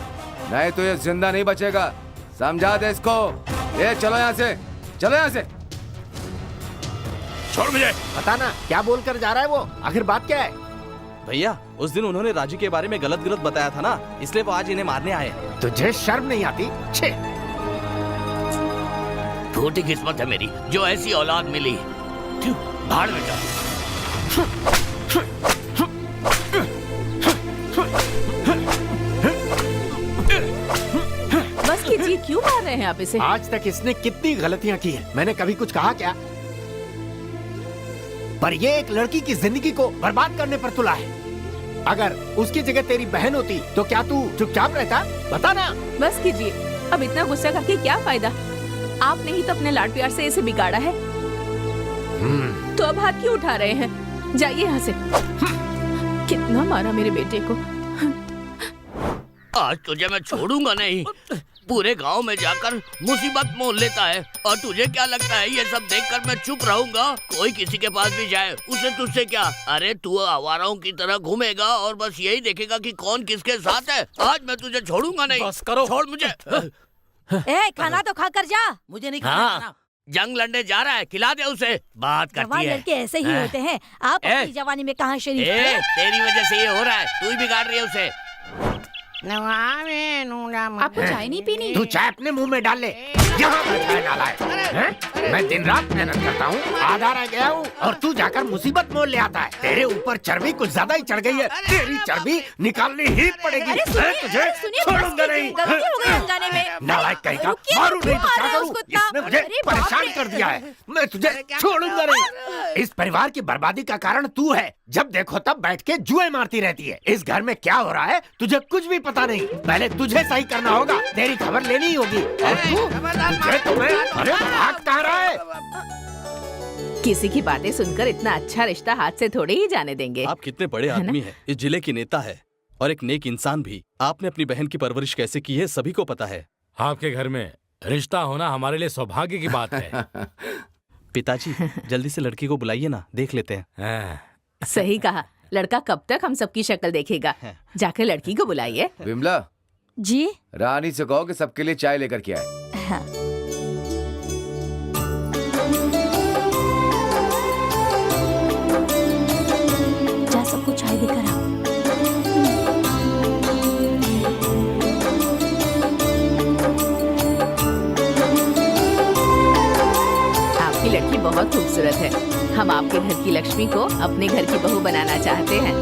H: नहीं तो ये जिंदा नहीं बचेगा। समझा दे इसको। ए, चलो यहाँ से, चलो यहाँ से।
J: छोड़ मुझे। बताना क्या बोलकर जा रहा है वो? आखिर बात क्या है?
I: भैया, उस दिन उन्होंने राजू के बारे में गलत बताया था ना, इसलिए वो आज इन्हें मारने आए।
J: तुझे शर्म नहीं आती? छे।
C: छोटी किस्मत है मेरी जो ऐसी औलाद मिली। भाड़ में जा।
F: बस कीजिए, क्यों मार रहे हैं आप इसे?
J: आज तक इसने कितनी गलतियां की हैं। मैंने कभी कुछ कहा क्या? पर ये एक लड़की की जिंदगी को बर्बाद करने पर तुला है। अगर उसकी जगह तेरी बहन होती तो क्या तू चुपचाप रहता? बता ना।
F: बस कीजिए, अब इतना गुस्सा करके क्या फायदा? आपने ही तो अपने लाड प्यार से इसे बिगाड़ा है। तो अब हाथ क्यों उठा रहे हैं? जाइए यहाँ से। कितना मारा मेरे बेटे को।
C: आज तुझे मैं छोड़ूंगा नहीं। पूरे गांव में जाकर मुसीबत मोल लेता है। और तुझे क्या लगता है ये सब देखकर मैं चुप रहूंगा? कोई किसी के पास भी जाए उसे तुझसे क्या? अरे तू आवाराओं की तरह घूमेगा और बस यही देखेगा कि कौन किसके साथ है। आज मैं तुझे छोड़ूंगा नहीं।
G: बस करो।
C: छोड़ मुझे।
E: ए, खाना तो खा कर जा।
B: मुझे नहीं
C: हाँ,
B: खाना।
C: जंग लड़ने जा रहा है, खिला दे उसे। बात
E: जवान
C: करती है।
E: लड़के ऐसे ही होते हैं। आप अपनी जवानी में कहाँ शरीफ थे?
C: तेरी वजह से ये हो रहा है, तू ही बिगाड़ रही है उसे।
F: आपको चाय नहीं पीनी?
J: तू चाय अपने मुंह में डाल ले। यहाँ बैठा है नालायक। हैं? मैं दिन रात मेहनत करता हूँ, आधा रह गया हूँ और तू जाकर मुसीबत मोल ले आता है। तेरे ऊपर चर्बी कुछ ज्यादा ही चढ़ गई है। तेरी चर्बी निकालनी ही पड़ेगी।
E: अरे
J: तुझे छोड़ूंगा नहीं।
E: गलती हो गई अंगाने में।
J: नालायक कहीं का, मारू नहीं तो क्या करूँ? इसने मुझे परेशान कर दिया है। मैं तुझे छोड़ूंगा नहीं। इस परिवार की बर्बादी का कारण तू है। जब देखो तब बैठ के जुए मारती रहती है। इस घर में क्या हो रहा है तुझे कुछ भी पता नहीं। पहले तुझे सही करना होगा, तेरी खबर लेनी होगी। और तू अरे भाग कहाँ रहा है?
F: किसी की बातें सुनकर इतना अच्छा रिश्ता हाथ से थोड़े ही जाने देंगे।
I: आप कितने बड़े आदमी हैं, इस जिले के नेता है और एक नेक इंसान भी। आपने अपनी बहन की परवरिश कैसे की है सभी को पता है।
L: आपके घर में रिश्ता होना हमारे लिए सौभाग्य की बात है।
I: पिताजी जल्दी से लड़की को बुलाइए ना, देख लेते हैं।
F: सही कहा। लड़का कब तक हम सबकी शक्ल देखेगा? जाकर लड़की को बुलाइए।
H: विमला
E: जी
H: रानी से कहो कि सबके लिए चाय लेकर के आए।
E: हाँ। जा सबको चाय देकर आओ।
F: आपकी लड़की बहुत खूबसूरत है। हम आपके घर की लक्ष्मी को अपने घर की बहू बनाना चाहते हैं।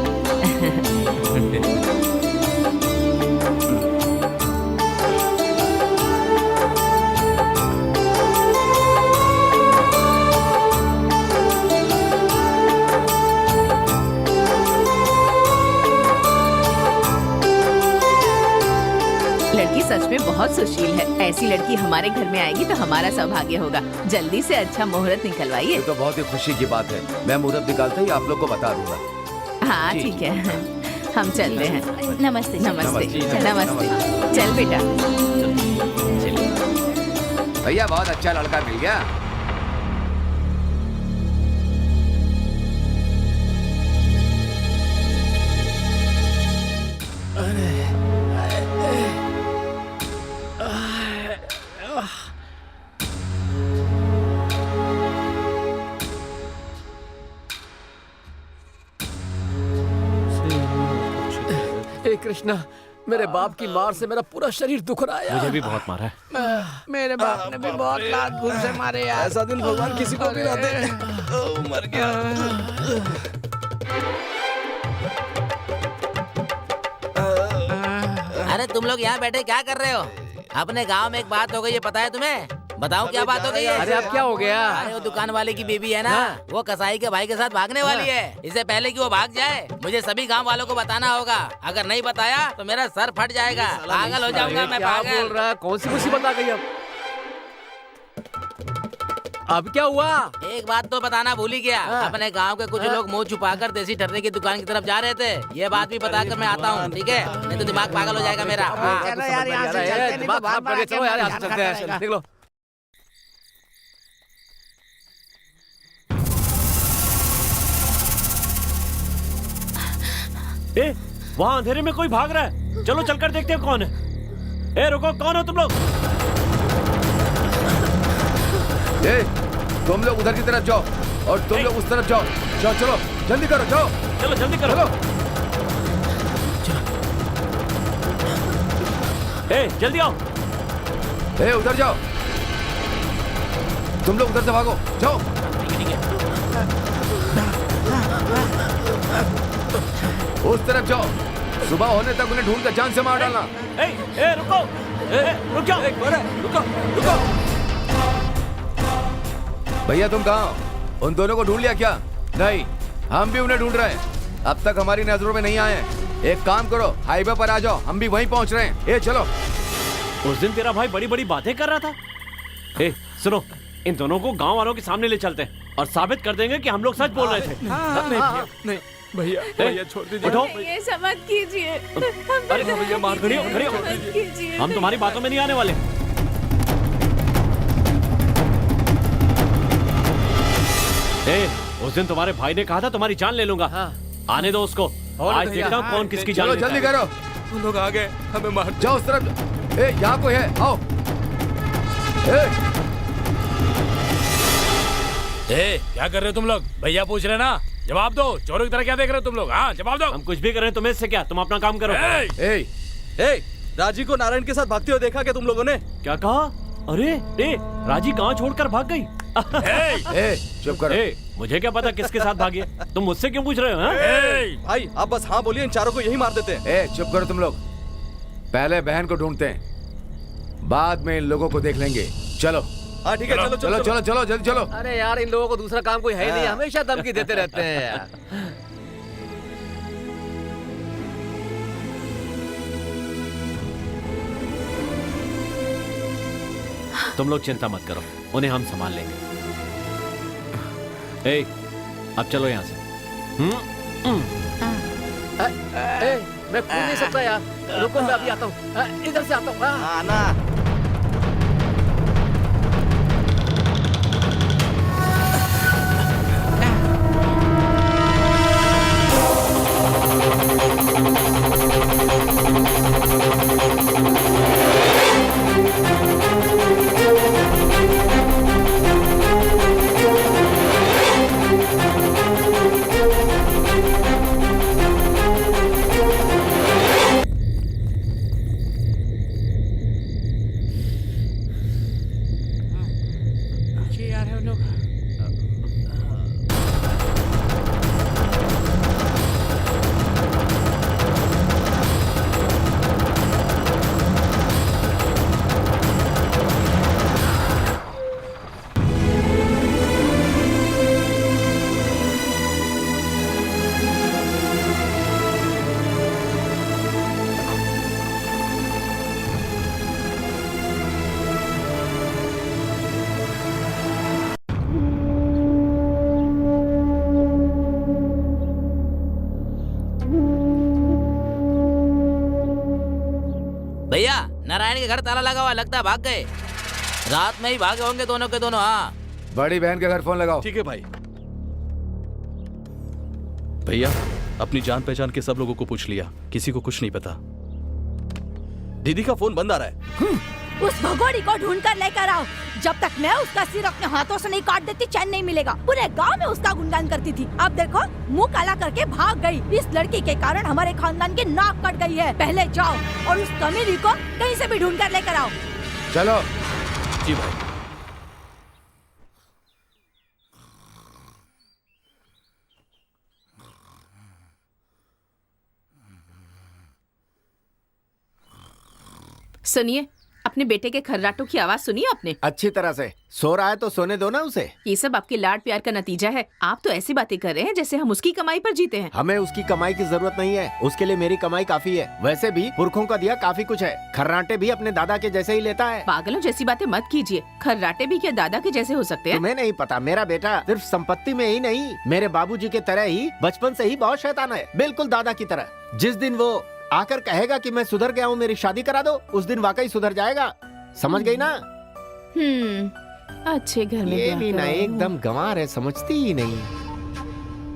F: लड़की सच में बहुत सुशील है। ऐसी लड़की हमारे घर में आएगी तो हमारा सौभाग्य होगा। जल्दी से अच्छा मुहूर्त निकलवाइए।
H: ये तो बहुत ही खुशी की बात है। मैं मुहूर्त निकालते ही आप लोग को बता दूंगा।
F: हाँ ठीक है, हम चलते हैं।
E: नमस्ते।
F: नमस्ते नमस्ते। चल बेटा।
H: भैया बहुत अच्छा लड़का मिल गया।
G: हे कृष्णा, मेरे बाप की मार से मेरा पूरा शरीर दुख रहा है।
A: मुझे भी बहुत मारा है।
C: मेरे बाप ने भी बहुत लात घूर से मारे यार।
I: ऐसा दिन भगवान किसी को भी ना दे। मर गया।
B: अरे तुम लोग यहाँ बैठे क्या कर रहे हो? अपने गांव में एक बात हो गई है, पता है तुम्हें? बताओ क्या बात हो गई है?
G: अरे अब क्या हो गया?
B: अरे वो दुकान वाले की बेबी है ना, वो कसाई के भाई के साथ भागने वाली है। इससे पहले कि वो भाग जाए मुझे सभी गांव वालों को बताना होगा। अगर नहीं बताया तो मेरा सर फट जाएगा, पागल हो जाऊंगा मैं।
G: क्या
B: पागल
G: बोल रहा है? कौन सी मुसीबत आ गई अब क्या हुआ?
B: एक बात तो बताना भूल ही गया। अपने गांव के कुछ लोग मुंह छुपाकर देसी ठरने की दुकान की तरफ जा रहे थे। ये बात भी बताकर मैं आता हूँ, ठीक है? नहीं तो दिमाग पागल हो जाएगा मेरा।
J: चलो यार यहाँ से चलते, नहीं तो बार बार
G: चलो यार, यहाँ से चलते हैं। निकलो।
A: ए, वहाँ अंधेरे में कोई भाग रहा है। चलो चलकर देखते हैं कौन है। ए रुको, कौन हो तुम लोग?
H: ए, तुम लोग उधर की तरफ जाओ और तुम लोग उस तरफ जाओ। जाओ चलो जल्दी करो, जाओ
A: चलो जल्दी करो। ए जल्दी आओ।
H: ए उधर जाओ, तुम लोग उधर से भागो, जाओ। उस तरफ जाओ, सुबह होने तक उन्हें ढूंढ कर जान से मार डालना।
A: ए रुको, रुक जाओ, रुको रुको।
H: भैया तुम कहाँ हो? उन दोनों को ढूंढ लिया क्या? नहीं, हम भी उन्हें ढूंढ रहे हैं। अब तक हमारी नजरों में नहीं आए हैं। एक काम करो, हाईवे पर आ जाओ, हम भी वहीं पहुंच रहे हैं। ए चलो।
A: उस दिन तेरा भाई बड़ी बड़ी बातें कर रहा था। ए सुनो, इन दोनों को गांव वालों के सामने ले चलते हैं और साबित कर देंगे कि हम लोग सच बोल रहे थे।
G: नहीं, भैया भैया छोड़ दीजिए।
A: उठो।
F: ये सब मत कीजिए।
A: अरे भैया मार खड़ी हो, खड़ी हो।
F: मत कीजिए।
A: हम तुम्हारी बातों में नहीं आने वाले। उस दिन तुम्हारे भाई ने कहा था तुम्हारी जान ले लूंगा। हाँ। आने दो उसको। आज देखता हूँ कौन किसकी जान
H: चलो
A: लेता
H: जल्दी
A: है।
H: करो।
G: वो लोग आ गए, हमें मार।
H: जाओ उस तरफ। यहाँ कोई है, आओ।
B: क्या कर रहे हो तुम लोग? भैया पूछ रहे ना, जवाब दो। चोरों की तरह क्या देख रहे हो तुम लोग? हाँ जवाब दो।
A: हम कुछ भी कर रहे हैं, तुम्हें इससे क्या? तुम अपना काम करो।
I: राजी को नारायण के साथ भागते हुए देखा क्या तुम लोगों ने?
A: क्या कहा? अरे राजी कहाँ छोड़कर भाग गई?
H: चुप करो।
A: मुझे क्या पता किसके साथ भागी है? तुम मुझसे क्यों पूछ रहे हो?
I: भाई आप बस हाँ बोलिए, इन चारों को यही मार देते हैं।
H: चुप करो तुम लोग। पहले बहन को ढूंढते हैं, बाद में इन लोगों को देख लेंगे। चलो।
I: हाँ ठीक है, चलो
H: चलो चलो चलो जल्दी चलो।
G: अरे यार इन लोगों को दूसरा काम कोई है ही नहीं, हमेशा धमकी देते रहते हैं यार।
A: तुम लोग चिंता मत करो, उन्हें हम संभाल लेंगे। अब चलो यहाँ से।
G: मैं कूद नहीं सकता यार, रुको मैं अभी आता हूँ। इधर से आता हूँ।
I: आना।
B: भैया नारायण के घर ताला लगा हुआ, लगता है भाग गए। रात में ही भागे होंगे दोनों के दोनों। हाँ
H: बड़ी बहन के घर फोन लगाओ।
I: ठीक है भाई। भैया अपनी जान पहचान के सब लोगों को पूछ लिया, किसी को कुछ नहीं पता। दीदी का फोन बंद आ रहा है।
E: उस भगोड़ी को ढूंढ कर लेकर आओ। जब तक मैं उसका सिर अपने हाथों से नहीं काट देती चैन नहीं मिलेगा। पूरे गांव में उसका गुणगान करती थी, अब देखो मुंह काला करके भाग गई। इस लड़की के कारण हमारे खानदान की नाक कट गई है। पहले जाओ और उस कमीनी को कहीं से भी ढूंढ कर लेकर आओ।
H: चलो।
I: जी भाई।
F: सुनिए, अपने बेटे के खर्राटों की आवाज सुनिए आपने?
J: अच्छी तरह से। सो रहा है तो सोने दो ना उसे।
F: ये सब आपके लाड प्यार का नतीजा है। आप तो ऐसी बातें कर रहे हैं जैसे हम उसकी कमाई पर जीते हैं।
J: हमें उसकी कमाई की जरूरत नहीं है, उसके लिए मेरी कमाई काफी है। वैसे भी पुरखों का दिया काफी कुछ है। खर्राटे भी अपने दादा के जैसे ही लेता है।
F: पागलों जैसी बातें मत कीजिए। खर्राटे भी क्या दादा के जैसे हो सकते हैं?
J: तुम्हें नहीं पता, मेरा बेटा सिर्फ संपत्ति में ही नहीं, मेरे बाबूजी के तरह ही बचपन से ही बहुत शैतान है, बिल्कुल दादा की तरह। जिस दिन वो आकर कहेगा कि मैं सुधर गया हूँ, मेरी शादी करा दो, उस दिन वाकई सुधर जाएगा। समझ गई ना?
F: अच्छे घर में
J: ये
F: ब्याह
J: भी ना
F: कराया हूँ।
J: एकदम गंवार है, समझती ही नहीं।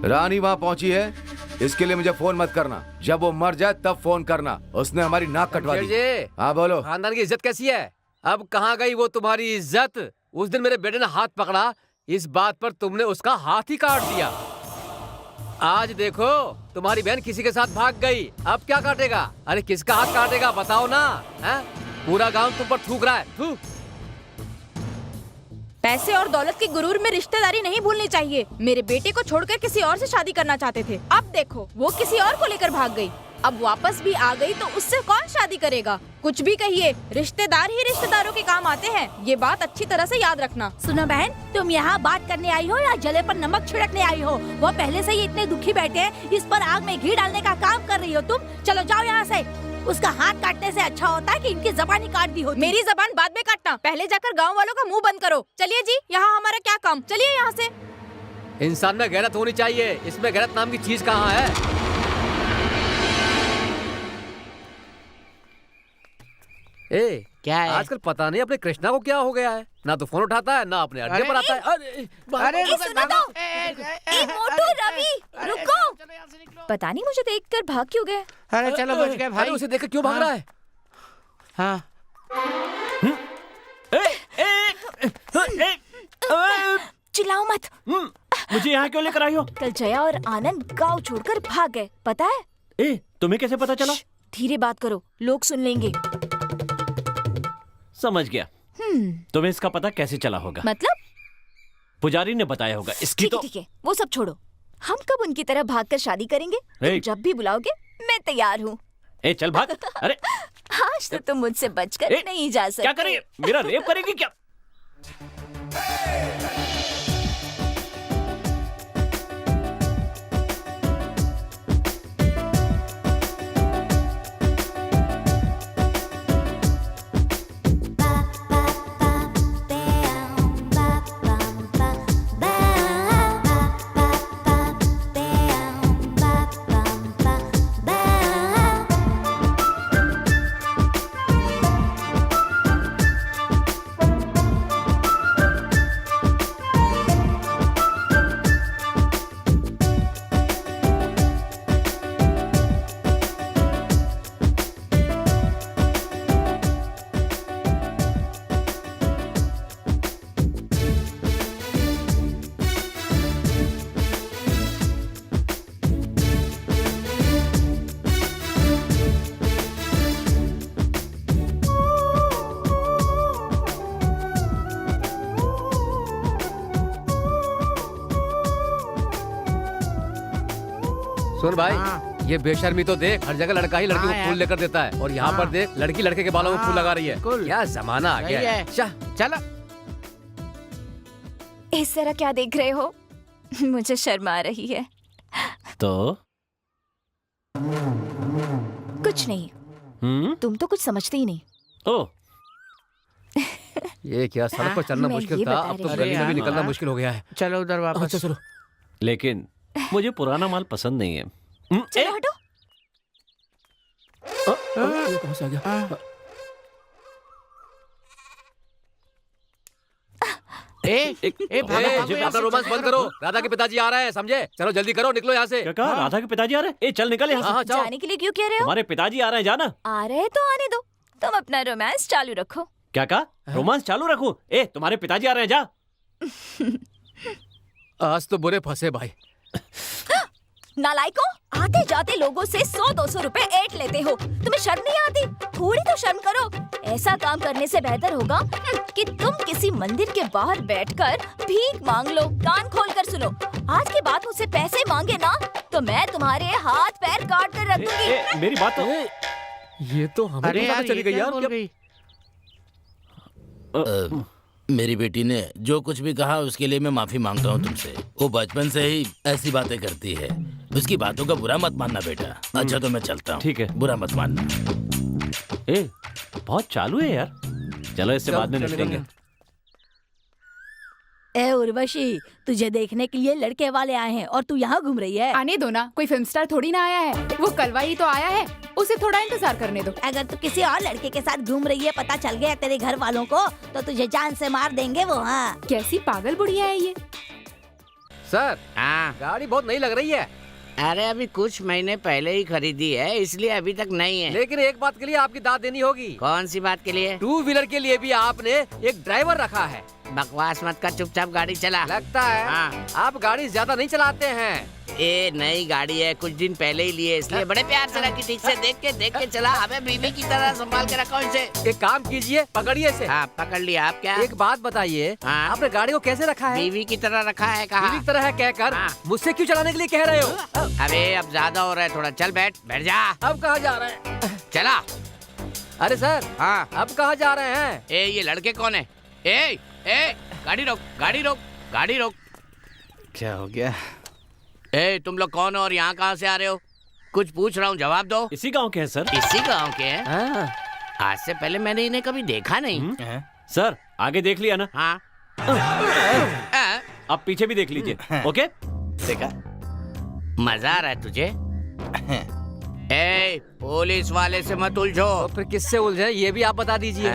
H: रानी वहाँ पहुंची है, इसके लिए मुझे फोन मत करना। जब वो मर जाए तब फोन करना। उसने हमारी नाक कटवा दी। हाँ बोलो।
G: खानदान की इज्जत कैसी है? अब कहाँ गई वो तुम्हारी इज्जत? उस दिन मेरे बेटे ने हाथ पकड़ा, इस बात पर तुमने उसका हाथ ही काट दिया। आज देखो तुम्हारी बहन किसी के साथ भाग गई, अब क्या काटेगा? अरे किसका हाथ काटेगा बताओ ना? है? पूरा गांव तुम पर थूक रहा है। थू।
D: पैसे और दौलत की गुरूर में रिश्तेदारी नहीं भूलनी चाहिए। मेरे बेटे को छोड़कर किसी और से शादी करना चाहते थे, अब देखो वो किसी और को लेकर भाग गई। अब वापस भी आ गई तो उससे कौन शादी करेगा? कुछ भी कहिए, रिश्तेदार ही रिश्तेदारों के काम आते हैं, ये बात अच्छी तरह से याद रखना।
E: सुनो बहन, तुम यहाँ बात करने आई हो या जले पर नमक छिड़कने आई हो? वो पहले से ही इतने दुखी बैठे हैं, इस पर आग में घी डालने का काम कर रही हो तुम। चलो जाओ यहाँ से। उसका हाथ काटने से अच्छा होता है कि इनकी जबान ही काट दी होती।
D: मेरी जबान बाद में काटना, पहले जाकर गाँव वालों का मुँह बंद करो। चलिए जी, यहाँ हमारा क्या काम, चलिए यहाँ से।
G: इंसान में गैरत होनी चाहिए, इसमें गैरत नाम की चीज कहाँ है? ए,
C: क्या है?
G: आजकल पता नहीं अपने कृष्णा को क्या हो गया है, ना तो फोन उठाता है ना अपने अड्डे पर आता है।
C: अरे
D: ए, सुनो तो। ए, मोटू, रवि, रुको। पता नहीं मुझे देखकर भाग क्यों गए।
C: अरे चलो बच गए
G: अरे
C: भाई।
G: उसे देखकर क्यों भाग रहा है?
C: हाँ
D: चिल्लाओ मत।
A: मुझे यहाँ क्यों लेकर आई हो?
D: कल जया और आनंद गांव छोड़कर भाग गए, पता है?
A: ए, तुम्हें कैसे पता चला?
D: धीरे बात करो, लोग सुन लेंगे।
A: समझ गया। तुम्हें इसका पता कैसे चला होगा?
D: मतलब?
A: पुजारी ने बताया होगा। इसकी
D: ठीक है
A: तो
D: ठीक है, वो सब छोड़ो। हम कब उनकी तरह भागकर शादी करेंगे? तुम
A: ए।
D: जब भी बुलाओगे मैं तैयार हूँ।
A: ए, चल भाग। अरे
D: आज तो तुम मुझसे बचकर
A: ए,
D: नहीं जा सकते।
A: क्या करेगी? मेरा रेप करेगी क्या?
G: सुन भाई, ये बेशर्मी तो देख, हर जगह लड़का ही लड़की को फूल लेकर देता है और यहाँ पर देख लड़की लड़के के बालों में फूल लगा रही है। क्या जमाना आ गया है।
C: चलो।
D: इस तरह क्या देख रहे हो? मुझे शर्म आ रही है।
A: तो
D: कुछ नहीं। तुम तो कुछ समझते ही नहीं।
A: ओ,
G: ये क्या, सड़क पर चलना
D: मैं
G: मुश्किल
D: ये
G: था,
D: बता
G: अब तो
D: रही
G: गली में भी
C: हूँ।
G: निकलना मुश्किल हो गया है।
C: चलो उधर वापस।
G: अच्छा चलो।
A: लेकिन मुझे पुराना माल पसंद नहीं है।
D: चलो हटो।
G: ये कहाँ से आ गया? अपना रोमांस बंद करो, राधा के पिताजी आ रहे हैं, समझे? चलो जल्दी करो, निकलो यहाँ से।
A: क्या कहा? राधा के पिताजी आ रहे हैं? ए, चल निकल यहाँ से।
D: जाने के लिए क्यों कह रहे हो?
A: तुम्हारे पिताजी आ रहे हैं, जाना।
D: आ रहे तो आने दो, तुम अपना रोमांस चालू रखो।
A: क्या कहा? रोमांस चालू रखूं? ए, तुम्हारे पिताजी आ रहे हैं, जा।
G: आज तो बुरे फंसे भाई।
D: नालायकों, आते जाते लोगों से 100-200 रुपए ऐंठ लेते हो। तुम्हें शर्म नहीं आती? थोड़ी तो शर्म करो। ऐसा काम करने से बेहतर होगा कि तुम किसी मंदिर के बाहर बैठकर भीख मांग लो। कान खोल कर सुनो, आज के बाद मुझसे पैसे मांगे ना तो मैं तुम्हारे हाथ पैर काट कर रख दूंगी।
A: मेरी बात तो।
G: ये तो हमें
C: अरे
G: पता
C: यार,
G: चली
C: ये
G: गई
C: क्या
G: यार।
C: बोल गई?
B: मेरी बेटी ने जो कुछ भी कहा उसके लिए मैं माफी मांगता हूँ तुमसे। वो बचपन से ही ऐसी बातें करती है, उसकी बातों का बुरा मत मानना बेटा। अच्छा तो मैं चलता हूँ।
A: ठीक है।
B: बुरा मत मानना।
A: ए, बहुत चालू है यार। चलो इससे बाद में निपटेंगे।
E: ए उर्वशी, तुझे देखने के लिए लड़के वाले आए हैं और तू यहाँ घूम रही है।
F: आने दो ना, कोई फिल्म स्टार थोड़ी ना आया है। वो कलवा ही तो आया है, उसे थोड़ा इंतजार करने दो।
E: अगर तू किसी और लड़के के साथ घूम रही है, पता चल गया तेरे घर वालों को, तो तुझे जान से मार देंगे वो। हाँ,
F: कैसी पागल बुढ़िया है ये।
G: सर,
C: हाँ,
G: गाड़ी बहुत नई लग रही है।
C: अरे अभी कुछ महीने पहले ही खरीदी है, इसलिए अभी तक नहीं है।
G: लेकिन एक बात के लिए आपकी दाद देनी होगी।
C: कौन सी बात के लिए?
G: 2 व्हीलर के लिए भी आपने एक ड्राइवर रखा है।
C: बकवास मत कर, चुपचाप गाड़ी चला।
G: लगता है
C: हाँ।
G: आप गाड़ी ज्यादा नहीं चलाते हैं।
C: ए, नई गाड़ी है, कुछ दिन पहले ही लिए, इसलिए बड़े प्यार से रखी, ठीक से देख के चला। हमें बीवी की तरह संभाल के रखो इसे।
G: एक काम कीजिए, पकड़िए इसे।
C: हाँ, पकड़ लिया। आप क्या?
G: एक बात बताइए,
C: हाँ?
G: आपने गाड़ी को कैसे रखा है?
C: बीवी की तरह रखा है। कहा
G: बीवी की तरह है कहकर
C: हाँ।
G: मुझसे क्यों चलाने के लिए कह रहे हो?
C: अरे अब ज्यादा हो रहा है थोड़ा। चल बैठ जा।
G: अब कहाँ जा रहे हैं?
C: चला।
G: अरे सर,
C: हाँ,
G: अब कहाँ जा रहे हैं?
C: ए, ये लड़के कौन है? ए, गाड़ी रोक, गाड़ी रोक, गाड़ी रोक।
I: क्या हो गया?
C: ए, तुम लोग कौन हो और यहाँ कहाँ से आ रहे हो? कुछ पूछ रहा हूँ, जवाब दो।
A: इसी गांव के हैं सर।
C: इसी गांव के हैं?
G: हाँ।
C: आज से पहले मैंने इन्हें कभी देखा नहीं।
A: सर, आगे देख लिया ना?
C: हाँ।
A: आप पीछे भी देख लीजिए। ओके?
C: देखा, मजा आ रहा है तुझे? ए, पुलिस वाले से मत उलझो।
G: तो फिर किससे उलझे ये भी आप बता दीजिए।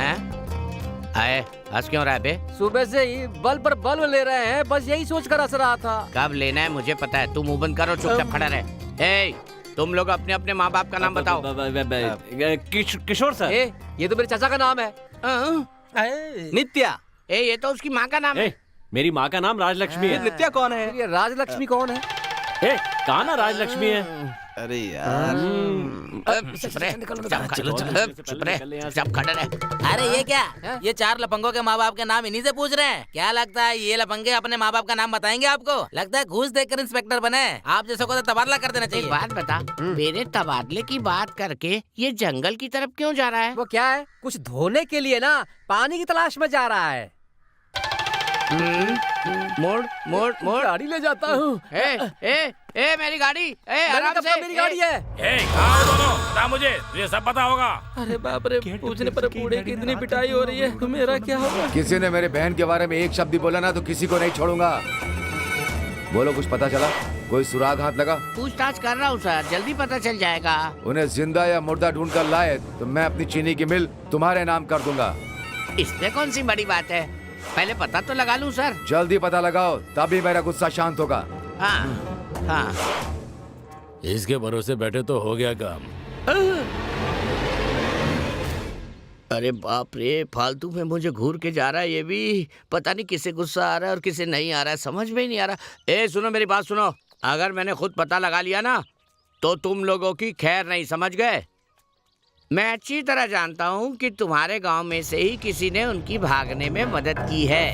C: आए, हंस क्यों रहा है बे?
G: सुबह से ही बल्ब पर बल्ब ले रहे हैं, बस यही सोच कर हंस रहा था।
C: कब लेना है मुझे पता है, तू मुंह बंद करो, चुपचाप खड़ा रहे। ए, तुम लोग अपने अपने माँ बाप का नाम बताओ।
A: किशोर सर।
G: ये तो मेरे चाचा का नाम है।
M: नित्या।
C: ये तो उसकी माँ का नाम है।
A: मेरी माँ का नाम राजलक्ष्मी है।
M: नित्या कौन है?
G: ये राजलक्ष्मी कौन है?
A: कहा ना राजलक्ष्मी है।
M: अरे यार,
B: अरे ये क्या, ये 4 लफंगों के माँ बाप के नाम इन्हीं से पूछ रहे हैं? क्या लगता है ये लफंगे अपने माँ बाप का नाम बताएंगे आपको? लगता है घूस देकर इंस्पेक्टर बने। आप जैसे को तो तबादला कर देना चाहिए।
C: एक बात बता, मेरे तबादले की बात करके ये जंगल की तरफ क्यों जा रहा है?
G: वो क्या है, कुछ धोने के लिए ना, पानी की तलाश में जा रहा है।
C: मोड़ मोड़ मोड़,
G: गाड़ी ले जाता हूँ।
C: मेरी गाड़ी, आराम से।
G: मेरी गाड़ी है।
B: कहाँ हो दोनों? बता मुझे, तुझे सब पता होगा।
M: अरे बाप रे, पूछने पर बूढ़े की इतनी पिटाई हो रही है, तो मेरा क्या होगा?
H: किसी ने मेरे बहन के बारे में एक शब्द भी बोला ना तो किसी को नहीं छोड़ूंगा। बोलो, कुछ पता चला? कोई सुराग हाथ लगा?
C: पूछताछ कर रहा हूँ सर, जल्दी पता चल जाएगा।
H: उन्हें जिंदा या मुर्दा ढूंढ कर लाए तो मैं अपनी चीनी की मिल तुम्हारे नाम कर दूंगा।
C: इसमें कौन सी बड़ी बात है, पहले पता तो लगा लूं सर।
H: जल्दी पता लगाओ, तभी मेरा गुस्सा शांत होगा।
C: हाँ।
B: इसके भरोसे बैठे तो हो गया काम।
C: अरे बाप रे, फालतू में मुझे घूर के जा रहा है ये भी। पता नहीं किसे गुस्सा आ रहा है और किसे नहीं आ रहा है, समझ में ही नहीं आ रहा। सुनो मेरी बात सुनो, अगर मैंने खुद पता लगा लिया ना तो तुम लोगों की खैर नहीं, समझ गए? मैं अच्छी तरह जानता हूँ कि तुम्हारे गांव में से ही किसी ने उनकी भागने में मदद की है।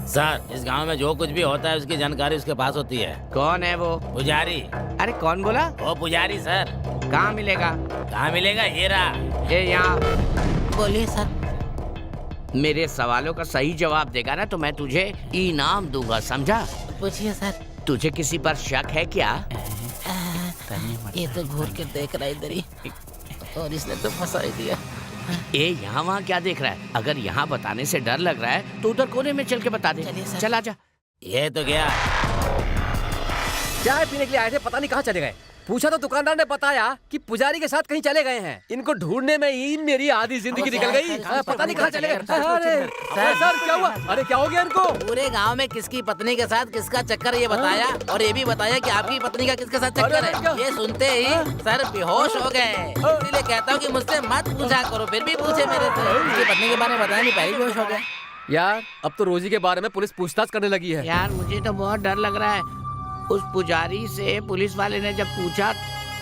B: सर, इस गांव में जो कुछ भी होता है उसकी जानकारी उसके पास होती है।
C: कौन है वो?
B: पुजारी।
C: अरे कौन बोला?
B: वो पुजारी सर।
C: कहाँ मिलेगा?
B: कहाँ मिलेगा? हीरा।
C: यहाँ
B: बोलिए सर।
C: मेरे सवालों का सही जवाब देगा ना तो मैं तुझे इनाम दूंगा, समझा?
B: पूछिए सर।
C: तुझे किसी पर शक है क्या?
B: ये तो घूर के देख रहा है इधर ही, और इसने तो फंसा ही दिया।
C: यहाँ वहाँ क्या देख रहा है? अगर यहाँ बताने से डर लग रहा है तो उधर कोने में चल के बता दे। चला जा।
B: ये तो गया।
G: चाय पीने के लिए आए थे, पता नहीं कहाँ चले गए। पूछा तो दुकानदार ने बताया कि पुजारी के साथ कहीं चले गए हैं। इनको ढूंढने में ही मेरी आधी जिंदगी निकल गई। पता नहीं कहाँ चले गए। अरे सर, क्या हुआ? अरे क्या हो गया इनको?
B: पूरे गांव में किसकी पत्नी के साथ किसका चक्कर ये बताया, और ये भी बताया कि आपकी पत्नी का किसके साथ चक्कर है। ये सुनते ही सर बेहोश हो गए। इसीलिए कहता हूँ कि मुझसे मत पूछा करो, फिर भी पूछे मेरे से। उसकी पत्नी के बारे में बताया नहीं, पहले बेहोश हो गए।
G: यार, अब तो रोजी के बारे में पुलिस पूछताछ करने लगी है।
C: यार मुझे तो बहुत डर लग रहा है। उस पुजारी से पुलिस वाले ने जब पूछा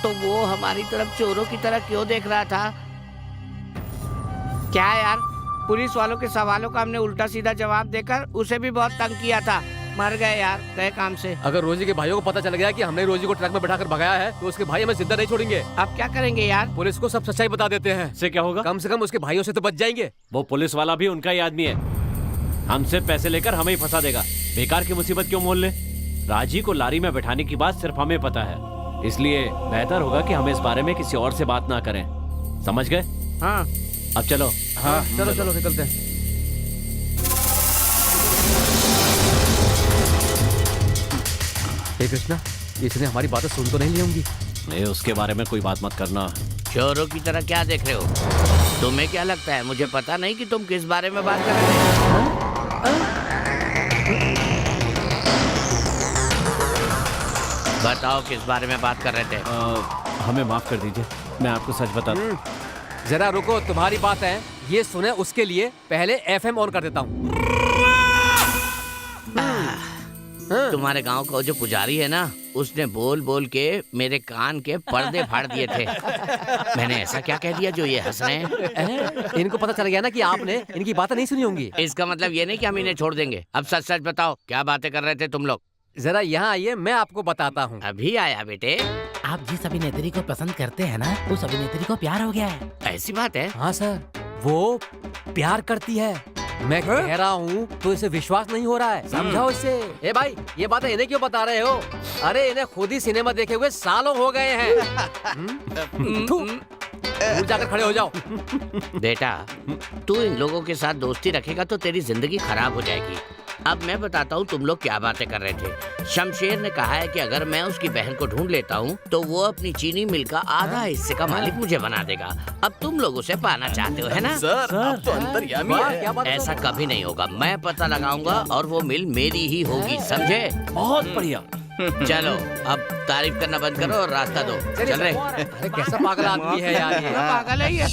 C: तो वो हमारी तरफ चोरों की तरह क्यों देख रहा था? क्या यार, पुलिस वालों के सवालों का हमने उल्टा सीधा जवाब देकर उसे भी बहुत तंग किया था। मर गए यार, गए काम से।
G: अगर रोजी के भाइयों को पता चल गया कि हमने रोजी को ट्रक में बैठाकर भगाया है तो उसके भाई हमें जिंदा नहीं छोड़ेंगे।
C: अब क्या करेंगे यार?
G: पुलिस को सब सच्चाई बता देते हैं।
A: इससे क्या होगा?
G: कम से कम उसके भाइयों से तो बच जाएंगे।
A: वो पुलिस वाला भी उनका ही आदमी है, हमसे पैसे लेकर हमें ही फंसा देगा। बेकार की मुसीबत क्यों मोल ले? राजी को लारी में बैठाने की बात सिर्फ हमें पता है, इसलिए बेहतर होगा कि हम इस बारे में किसी और से बात ना करें। समझ गए?
C: हाँ।
A: अब चलो।
G: हाँ, चलो चलो निकलते हैं। हे कृष्णा, इसने हमारी बातें सुन तो नहीं ली होंगी?
A: नहीं, उसके बारे में कोई बात मत करना।
C: चोरों की तरह क्या देख रहे हो? तुम्हें क्या लगता है मुझे पता नहीं कि तुम किस बारे में बात कर रहे हो? बताओ किस बारे में बात कर रहे थे?
A: हमें माफ कर दीजिए, मैं आपको सच बता दूं।
G: जरा रुको, तुम्हारी बात है ये सुने, उसके लिए पहले FM ऑन कर देता हूँ।
C: तुम्हारे गांव का जो पुजारी है ना, उसने बोल बोल के मेरे कान के पर्दे फाड़ दिए थे। मैंने ऐसा क्या कह दिया जो ये हंस रहे हैं?
G: इनको पता चल गया ना कि आपने इनकी बातें नहीं सुनी होंगी।
C: इसका मतलब ये नहीं कि हम इन्हें छोड़ देंगे। अब सच सच बताओ, क्या बातें कर रहे थे तुम लोग?
G: जरा यहाँ आइए, मैं आपको बताता हूँ।
C: अभी आया बेटे?
B: आप जिस अभिनेत्री को पसंद करते हैं ना, उस अभिनेत्री को प्यार हो गया है।
C: ऐसी बात है?
G: हाँ सर, वो प्यार करती है। मैं कह रहा हूँ तो इसे विश्वास नहीं हो रहा है, समझाओ इसे। ए भाई, ये बातें इन्हें क्यों बता रहे हो? अरे इन्हें खुद ही सिनेमा देखे हुए सालों हो गए हैं। दूर जाकर खड़े हो जाओ।
C: बेटा, तू इन लोगों के साथ दोस्ती रखेगा तो तेरी जिंदगी खराब हो जाएगी। अब मैं बताता हूँ तुम लोग क्या बातें कर रहे थे। शमशेर ने कहा है कि अगर मैं उसकी बहन को ढूंढ लेता हूँ तो वो अपनी चीनी मिल का आधा हिस्से का मालिक मुझे बना देगा। अब तुम लोग उसे पाना चाहते हो, है ना?
I: सर आप तो अंतर्यामी हैं।
C: ऐसा कभी नहीं होगा। मैं पता लगाऊंगा और वो मिल मेरी ही होगी, समझे?
A: बहुत बढ़िया।
C: चलो अब तारीफ करना बंद करो और रास्ता दो। चल रहे।
G: अरे कैसा पागल आदमी है यार ये।
C: पागल है ये।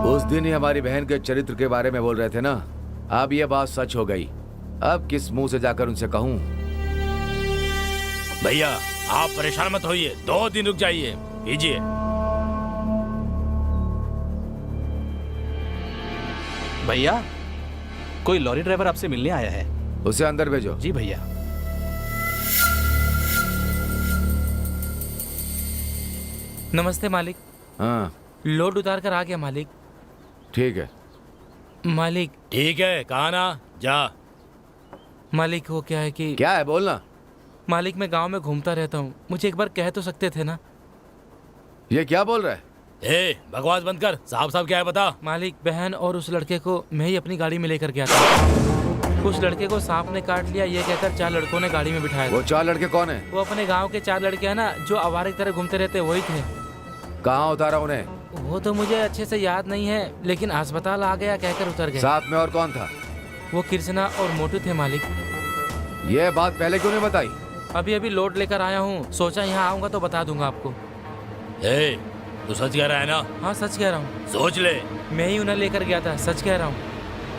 H: उस दिन ही हमारी बहन के चरित्र के बारे में बोल रहे थे ना, अब ये बात सच हो गई। अब किस मुंह से जाकर उनसे कहूँ?
B: भैया आप परेशान मत होइए, 2 दिन रुक जाइए। कीजिए।
I: भैया कोई लॉरी ड्राइवर आपसे मिलने आया है।
H: उसे अंदर भेजो।
I: जी भैया।
M: नमस्ते मालिक।
H: हाँ
M: लोड उतार कर आ गया मालिक।
H: ठीक है।
M: मालिक
B: ठीक है, कहा ना जा।
M: मालिक वो क्या है कि
H: क्या है बोलना।
M: मालिक मैं गांव में घूमता रहता हूँ, मुझे एक बार कह तो सकते थे ना।
H: ये क्या बोल रहा है?
B: ए बकवास बंद कर। साहब क्या है बता।
M: मालिक बहन और उस लड़के को मैं ही अपनी गाड़ी में लेकर गया था। उस लड़के को सांप ने काट लिया ये कहकर 4 लड़कों ने गाड़ी में बिठाया।
H: वो 4 लड़के कौन है?
M: वो अपने गांव के 4 लड़के हैं ना, जो आवारे की तरह घूमते रहते, वही थे।
H: कहाँ उतारा उन्हें?
M: वो तो मुझे अच्छे से याद नहीं है, लेकिन अस्पताल आ गया कहकर उतर गए।
H: साथ में और कौन था?
M: वो कृष्णा और मोटू थे मालिक।
H: ये बात पहले क्यों नहीं बताई?
M: अभी लोड लेकर आया हूँ, सोचा यहाँ आऊंगा तो बता दूंगा आपको।
B: ए तू सच कह रहा है ना?
M: हाँ सच कह रहा हूँ।
B: सोच ले।
M: मैं ही उन्हें लेकर गया था, सच कह रहा हूँ।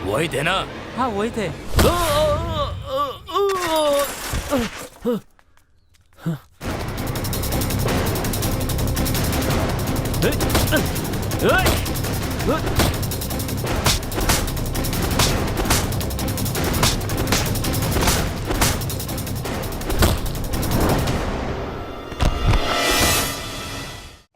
B: वही थे ना?
M: हाँ वही थे।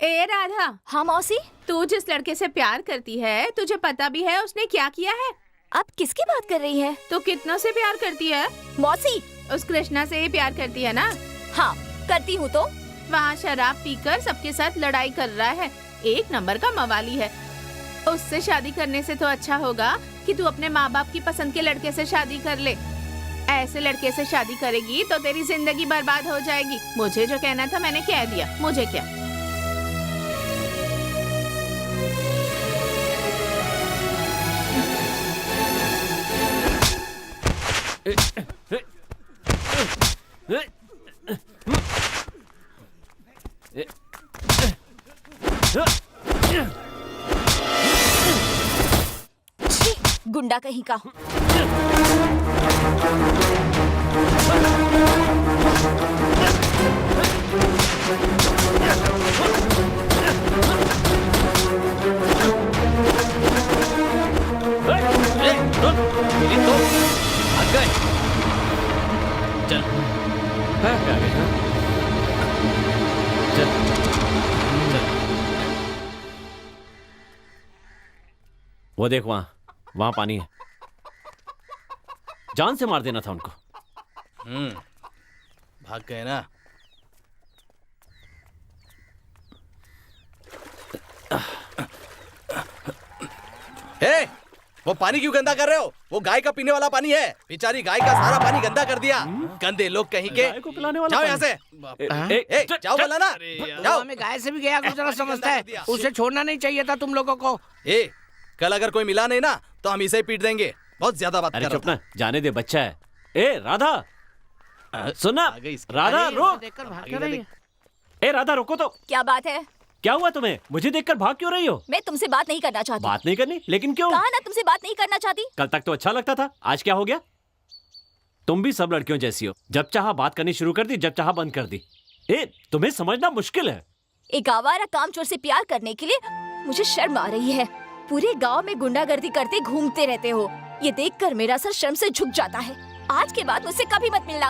F: ए राधा।
D: हाँ मौसी।
F: तू जिस लड़के से प्यार करती है तुझे पता भी है उसने क्या किया है?
D: आप किसकी बात कर रही हैं?
F: तो कितनों से प्यार करती है?
D: मौसी
F: उस कृष्णा से ही प्यार करती है ना?
D: हाँ करती हूँ। तो
F: वहाँ शराब पीकर सबके साथ लड़ाई कर रहा है, 1 नंबर का मवाली है। उससे शादी करने से तो अच्छा होगा कि तू अपने माँ बाप की पसंद के लड़के से शादी कर ले। ऐसे लड़के से शादी करेगी तो तेरी जिंदगी बर्बाद हो जाएगी। मुझे जो कहना था मैंने कह दिया, मुझे क्या।
D: गुंडा कहीं का।
A: चल चल चल। वो देख वहां पानी है। जान से मार देना था उनको।
I: भाग गए ना। हे, वो पानी क्यों गंदा कर रहे हो? वो गाय का पीने वाला पानी है। बेचारी गाय का सारा पानी गंदा कर दिया। गंदे लोग कहीं के।
A: गाय को पिलाने वाला
I: जाओ यहाँ से। जाओ बोला ना। जाओ।
C: हमें गाय से भी गया गुजरा समझता है। उसे छोड़ना नहीं चाहिए था तुम लोगों को।
I: कल अगर कोई मिला नहीं ना तो हम इसे ही पीट देंगे। बहुत ज्यादा बात कर रहा
A: चुप ना, जाने दे, बच्चा है। ए राधा सुनना। राधा रोक। ए राधा रुको तो।
D: क्या बात है?
A: क्या हुआ तुम्हें? मुझे देखकर भाग क्यों रही हो?
D: मैं तुमसे बात नहीं करना चाहती।
A: बात नहीं करनी? लेकिन क्यों?
D: कहा ना तुमसे बात नहीं करना चाहती।
A: कल तक तो अच्छा लगता था, आज क्या हो गया? तुम भी सब लड़कियों जैसी हो, जब चाहा बात करनी शुरू कर दी, जब चाहा बंद कर दी। तुम्हें समझना मुश्किल है।
D: एक आवारा कामचोर से प्यार करने के लिए मुझे शर्म आ रही है। पूरे गांव में गुंडागर्दी करते घूमते रहते हो, ये देखकर मेरा सर शर्म से झुक जाता है। आज के बाद मुझसे कभी मत मिलना।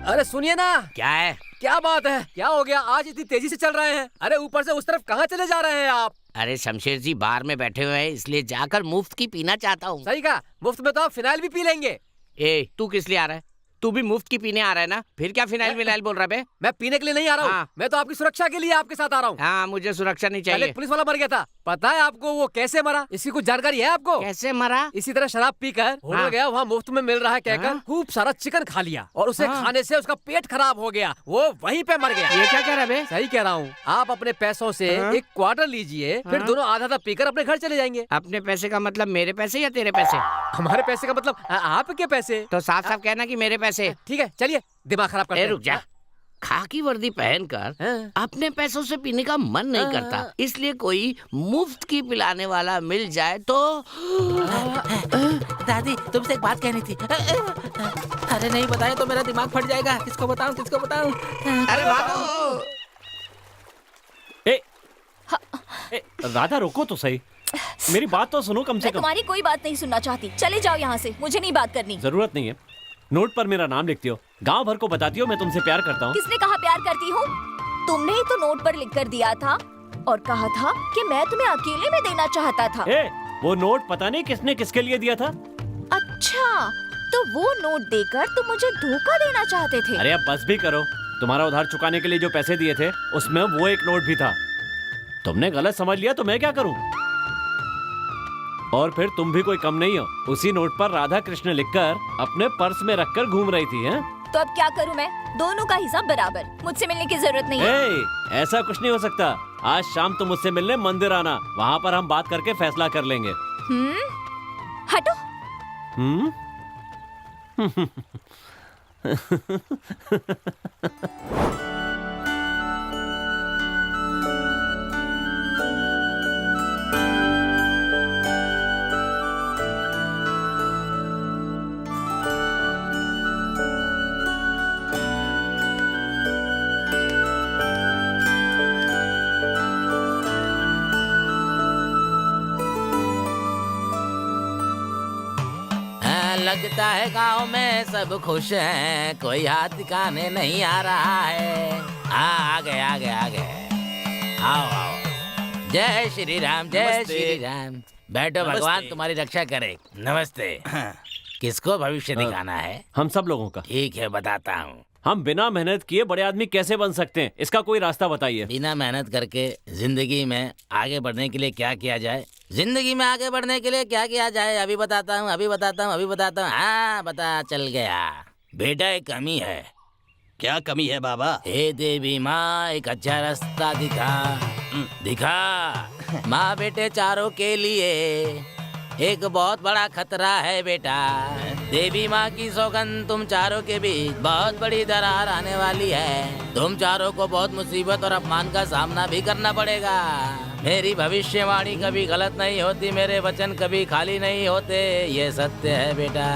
G: अरे सुनिए ना।
C: क्या है?
G: क्या बात है? क्या हो गया? आज इतनी तेजी से चल रहे हैं? अरे ऊपर से उस तरफ कहाँ चले जा रहे हैं आप?
C: अरे शमशेर जी बार में बैठे हुए हैं, इसलिए जाकर मुफ्त की पीना चाहता हूँ।
G: सही कहा, मुफ्त में तो आप फिनाइल भी पी लेंगे।
C: ए तू किस लिए आ रहा है? तू भी मुफ्त की पीने आ रहा है ना, फिर क्या फिनाइल विनाइल बोल रहा है बे?
G: मैं पीने के लिए नहीं आ रहा हूँ,
C: हाँ।
G: मैं तो आपकी सुरक्षा के लिए आपके साथ आ रहा हूँ।
C: हाँ मुझे सुरक्षा नहीं
G: पहले
C: चाहिए।
G: एक पुलिस वाला मर गया था, पता है आपको वो कैसे मरा? इसकी कुछ जानकारी है आपको?
C: कैसे मरा?
G: इसी तरह शराब पीकर होटल
C: हाँ।
G: गया, वहाँ मुफ्त में मिल रहा है कहकर
C: हाँ।
G: खूब सारा चिकन खा लिया और उसे
C: हाँ।
G: खाने से उसका पेट खराब हो गया, वो वहीं पे मर गया।
C: ये क्या कह रहा है बे?
G: सही कह रहा हूँ, आप अपने पैसों से
C: हाँ।
G: एक क्वार्टर लीजिए, फिर
C: हाँ।
G: दोनों आधा आधा पीकर अपने घर चले जाएंगे।
C: अपने पैसे का मतलब मेरे पैसे या तेरे पैसे?
G: हमारे पैसे का मतलब आपके पैसे।
C: तो साफ साफ कहना कि मेरे पैसे।
G: ठीक है चलिए, दिमाग खराब करते
C: ए
G: हैं।
C: रुक जा, खाकी वर्दी पहनकर
G: हाँ।
C: अपने पैसों से पीने का मन नहीं करता, इसलिए कोई मुफ्त की पिलाने वाला मिल जाए तो।
M: दादी तुमसे एक बात कहनी थी। अरे नहीं बताया तो मेरा दिमाग फट जाएगा। किसको बताऊं किसको बताऊं?
C: अरे भागो।
A: ए, राधा रोको तो सही, मेरी बात तो सुनो कम से
D: मैं
A: कम।
D: तुम्हारी कोई बात नहीं सुनना चाहती, चले जाओ यहाँ से, मुझे नहीं बात करनी।
A: जरूरत नहीं है, नोट पर मेरा नाम लिखती हो, गांव भर को बताती हो मैं तुमसे प्यार करता हूँ।
D: किसने कहा प्यार करती हूँ? तुमने ही तो नोट पर लिख कर दिया था और कहा था कि मैं तुम्हें अकेले में देना चाहता था।
A: ए, वो नोट पता नहीं किसने किसके लिए दिया था।
D: अच्छा, तो वो नोट देकर तुम मुझे धोखा देना चाहते थे।
A: अरे अब बस भी करो, तुम्हारा उधार चुकाने के लिए जो पैसे दिए थे उसमें वो एक नोट भी था। तुमने गलत समझ लिया तो मैं क्या करूं? और फिर तुम भी कोई कम नहीं हो, उसी नोट पर राधा कृष्ण लिखकर अपने पर्स में रखकर घूम रही थी। हैं?
D: तो अब क्या करूं मैं? दोनों का हिसाब बराबर, मुझसे मिलने की जरूरत नहीं है।
A: ए, ऐसा कुछ नहीं हो सकता। आज शाम तुम मुझसे मिलने मंदिर आना, वहाँ पर हम बात करके फैसला कर लेंगे।
D: हटो।
B: लगता है गांव में सब खुश हैं, कोई हाथ दिखाने नहीं आ रहा है। आ गए आ गए आ गए, आओ आओ। जय श्री राम, जय श्री राम। बैठो, भगवान तुम्हारी रक्षा करे। नमस्ते। किसको भविष्य दिखाना है?
A: हम सब लोगों का।
B: ठीक है बताता हूँ।
A: हम बिना मेहनत किए बड़े आदमी कैसे बन सकते हैं, इसका कोई रास्ता बताइए।
B: बिना मेहनत करके जिंदगी में आगे बढ़ने के लिए क्या किया जाए? जिंदगी में आगे बढ़ने के लिए क्या किया जाए अभी बताता हूँ, अभी बताता हूँ, अभी बताता हूँ। हाँ पता चल गया। बेटा एक कमी है।
I: क्या कमी है बाबा?
B: हे देवी माँ, एक अच्छा रास्ता दिखा दिखा। माँ बेटे चारों के लिए एक बहुत बड़ा खतरा है बेटा। देवी माँ की सौगंध, तुम चारों के बीच बहुत बड़ी दरार आने वाली है। तुम चारों को बहुत मुसीबत और अपमान का सामना भी करना पड़ेगा। मेरी भविष्यवाणी कभी गलत नहीं होती, मेरे वचन कभी खाली नहीं होते। ये सत्य है बेटा,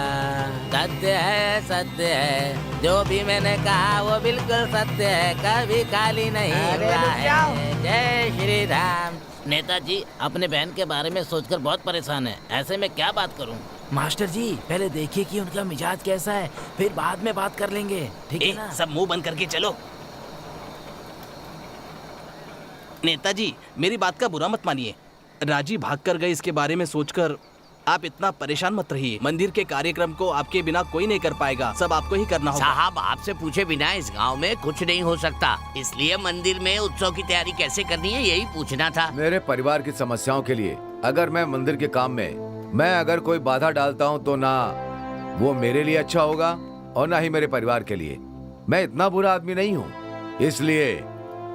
B: सत्य है, सत्य है। जो भी मैंने कहा वो बिल्कुल सत्य है, कभी खाली नहीं हुआ है। जय श्री राम। नेताजी अपने बहन के बारे में सोचकर बहुत परेशान है, ऐसे में क्या बात करूं?
M: मास्टर जी पहले देखिए कि उनका मिजाज कैसा है, फिर बाद में बात कर लेंगे, ठीक है ना?
I: सब मुंह बंद करके चलो। नेताजी मेरी बात का बुरा मत मानिए, राजी भाग कर गए इसके बारे में सोचकर आप इतना परेशान मत रहिए। मंदिर के कार्यक्रम को आपके बिना कोई नहीं कर पाएगा, सब आपको ही करना होगा।
C: साहब आपसे पूछे बिना इस गांव में कुछ नहीं हो सकता, इसलिए मंदिर में उत्सव की तैयारी कैसे करनी है यही पूछना था।
H: मेरे परिवार की समस्याओं के लिए अगर मैं मंदिर के काम में अगर कोई बाधा डालता हूँ तो ना वो मेरे लिए अच्छा होगा और ना ही मेरे परिवार के लिए। मैं इतना बुरा आदमी नहीं हूँ, इसलिए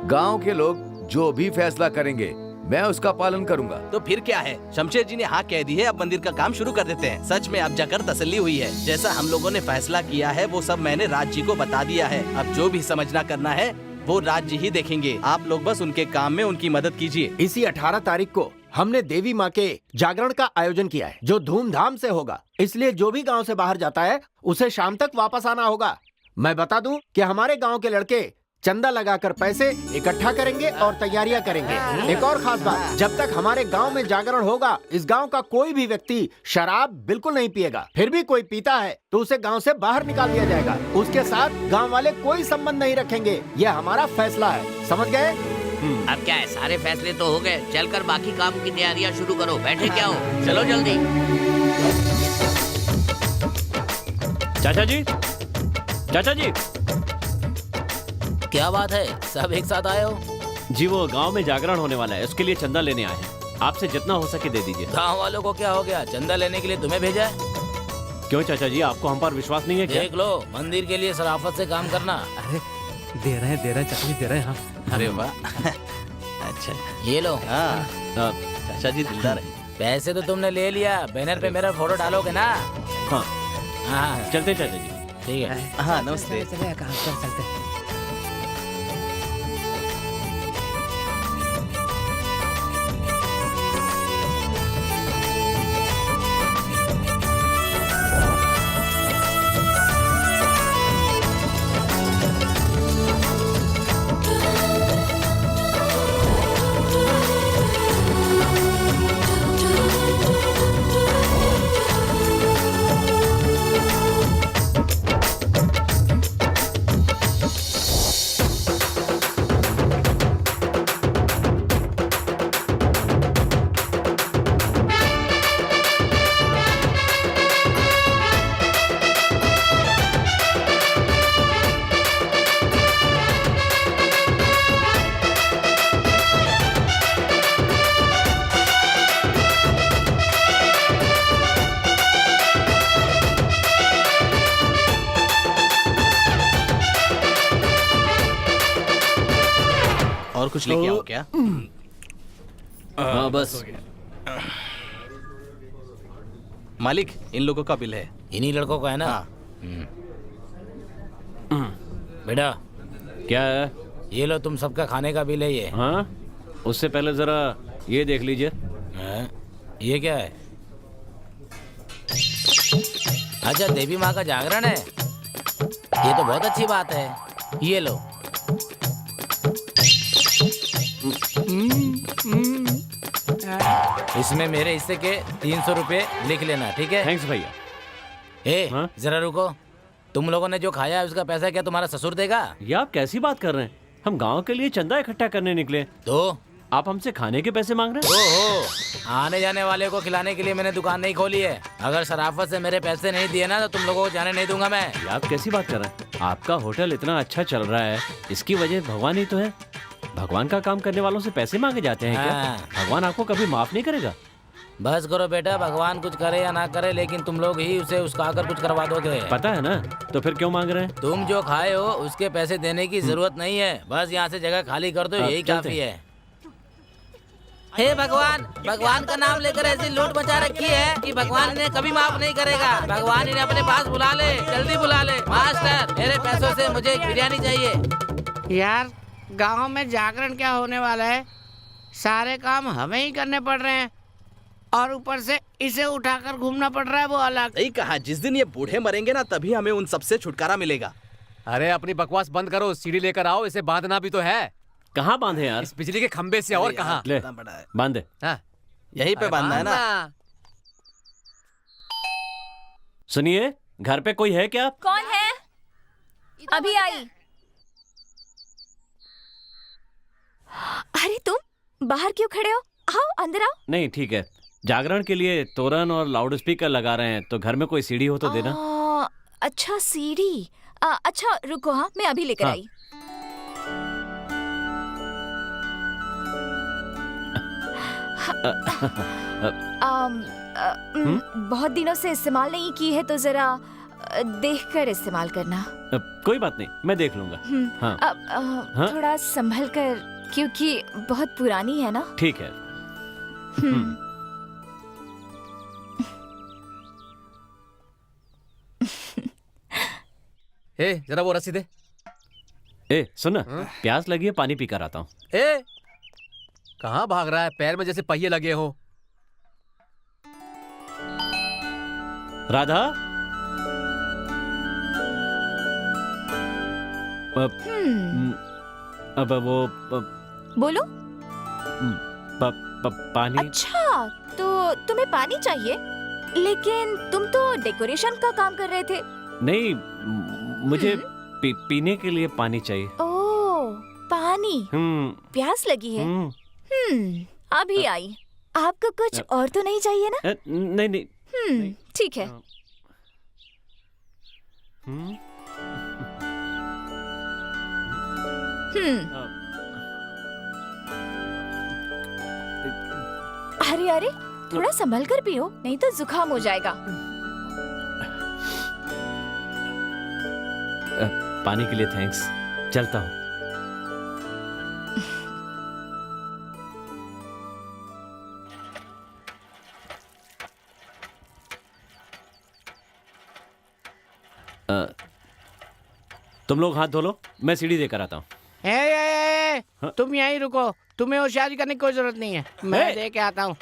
H: गाँव के लोग जो भी फैसला करेंगे मैं उसका पालन करूंगा।
I: तो फिर क्या है, शमशेर जी ने हाँ कह दी है, अब मंदिर का काम शुरू कर देते हैं। सच में अब जाकर तसल्ली हुई है। जैसा हम लोगों ने फैसला किया है वो सब मैंने राज जी को बता दिया है। अब जो भी समझना करना है वो राज जी ही देखेंगे, आप लोग बस उनके काम में उनकी मदद कीजिए।
J: इसी 18 तारीख को हमने देवी माँ के जागरण का आयोजन किया है, जो धूमधाम से होगा। इसलिए जो भी गाँव से बाहर जाता है उसे शाम तक वापस आना होगा। मैं बता दूं कि हमारे गाँव के लड़के चंदा लगाकर पैसे इकट्ठा करेंगे और तैयारियां करेंगे। एक और खास बात, जब तक हमारे गांव में जागरण होगा इस गांव का कोई भी व्यक्ति शराब बिल्कुल नहीं पिएगा। फिर भी कोई पीता है तो उसे गांव से बाहर निकाल दिया जाएगा। उसके साथ गांव वाले कोई संबंध नहीं रखेंगे। यह हमारा फैसला है, समझ गए?
C: अब क्या है, सारे फैसले तो हो गए, चलकर बाकी काम की तैयारियां शुरू करो। बैठे क्या हो, चलो जल्दी।
A: चाचा जी, चाचा जी।
B: क्या बात है, सब एक साथ आए हो?
A: जी वो गांव में जागरण होने वाला है, उसके लिए चंदा लेने आए हैं। आपसे जितना हो सके दे दीजिए।
B: गाँव वालों को क्या हो गया, चंदा लेने के लिए तुम्हें भेजा है?
A: क्यों चाचा जी, आपको हम पर विश्वास नहीं है क्या?
B: देख लो, मंदिर के लिए शराफत से काम करना।
M: अरे दे रहे हैं चाचा जी, दे रहे हैं। हाँ
I: अरे वाह। अच्छा
B: ये लो।
I: हाँ चाचा जी दिलदार है।
B: पैसे तो तुमने ले लिया, बैनर पे मेरा फोटो डालोगे ना?
A: हाँ
B: हाँ
A: चलते चाचा जी।
B: ठीक है।
I: हाँ नमस्ते।
M: चलते।
I: और कुछ लेके आओ क्या?
A: हाँ बस।
I: मालिक, इन लोगों का बिल है।
B: इन्हीं लड़कों का है ना? बेटा
A: क्या है?
B: ये लो, तुम सबका खाने का बिल है ये।
A: हाँ उससे पहले जरा ये देख लीजिए।
B: ये क्या है? अच्छा, देवी माँ का जागरण है, ये तो बहुत अच्छी बात है। ये लो। इसमें मेरे हिस्से के 300 रुपए लिख लेना, ठीक है?
A: थैंक्स भैया।
B: ए, जरा रुको। तुम लोगों ने जो खाया है उसका पैसा क्या तुम्हारा ससुर देगा?
A: ये आप कैसी बात कर रहे हैं? हम गांव के लिए चंदा इकट्ठा करने निकले,
B: तो
A: आप हमसे खाने के पैसे मांग रहे हैं?
B: ओहो, आने जाने वाले को खिलाने के लिए मैंने दुकान नहीं खोली है। अगर शराफत से मेरे पैसे नहीं दिए ना तो तुम लोगों को जाने नहीं दूंगा मैं।
A: ये आप कैसी बात कर रहे हैं? आपका होटल इतना अच्छा चल रहा है, इसकी वजह भगवान ही तो है। भगवान का काम करने वालों से पैसे मांगे जाते हैं क्या?
B: हाँ।
A: भगवान आपको कभी माफ नहीं करेगा।
B: बस करो बेटा, भगवान कुछ करे या ना करे, लेकिन तुम लोग ही उसे उसका आकर कुछ करवा दोगे।
A: पता है ना, तो फिर क्यों मांग रहे हैं?
B: तुम जो खाए हो उसके पैसे देने की जरूरत नहीं है, बस यहाँ से जगह खाली कर दो, यही
A: चलते
B: काफी है। हे भगवान, भगवान का नाम लेकर ऐसी लूट मचा रखी है कि भगवान इन्हें कभी माफ नहीं करेगा। भगवान इन्हें अपने पास बुला ले, जल्दी बुला ले। मास्टर, मेरे पैसों से मुझे एक बिरयानी चाहिए।
C: यार, गांव में जागरण क्या होने वाला है? सारे काम हमें ही करने पड़ रहे हैं और ऊपर से इसे उठाकर घूमना पड़ रहा है, वो अलग।
I: सही कहा, जिस दिन ये बूढ़े मरेंगे ना तभी हमें उन सबसे छुटकारा मिलेगा।
G: अरे अपनी बकवास बंद करो, सीढ़ी लेकर आओ, इसे बांधना भी तो है।
A: कहाँ बांधे यार?
G: इस बिजली के खंबे से और कहाँ?
A: ले बांधे।
G: हाँ।
I: यहीं पे बांधना है ना?
A: सुनिए, घर पे कोई है क्या?
D: कौन है? अभी आई। अरे तुम बाहर क्यों खड़े हो? आओ अंदर आओ।
A: नहीं ठीक है, जागरण के लिए तोरण और लाउड स्पीकर लगा रहे हैं, तो घर में कोई सीढ़ी हो तो देना।
D: अच्छा सीढ़ी। अच्छा रुको, हाँ मैं अभी लेकर आई। बहुत दिनों से इस्तेमाल नहीं की है, तो जरा देखकर इस्तेमाल करना।
A: कोई बात नहीं, मैं देख लूंगा। हाँ। हाँ?
D: थोड़ा संभल कर, क्योंकि बहुत पुरानी है ना।
A: ठीक है।
G: जरा वो रस्सी दे।
A: सुन, प्यास लगी है, पानी पी कर आता हूँ।
G: कहाँ भाग रहा है? पैर में जैसे पहिए लगे हो।
A: राधा, अब वो
D: बोलो।
A: पानी।
D: अच्छा, तो तुम्हें पानी चाहिए, लेकिन तुम तो डेकोरेशन का काम कर रहे थे।
A: नहीं, मुझे पीने के लिए पानी चाहिए।
D: ओह, पानी। पानी। प्यास लगी है। अभी आई। आपको कुछ और तो नहीं चाहिए ना?
A: नहीं नहीं।
D: ठीक है। अरे अरे, थोड़ा संभल कर पियो, नहीं तो जुकाम हो जाएगा।
A: पानी के लिए थैंक्स। चलता हूँ। तुम लोग हाथ धो लो, मैं सीढ़ी देकर आता हूँ।
C: तुम यहीं रुको, तुम्हें होशियारी करने की कोई जरूरत नहीं है, मैं दे के आता हूँ।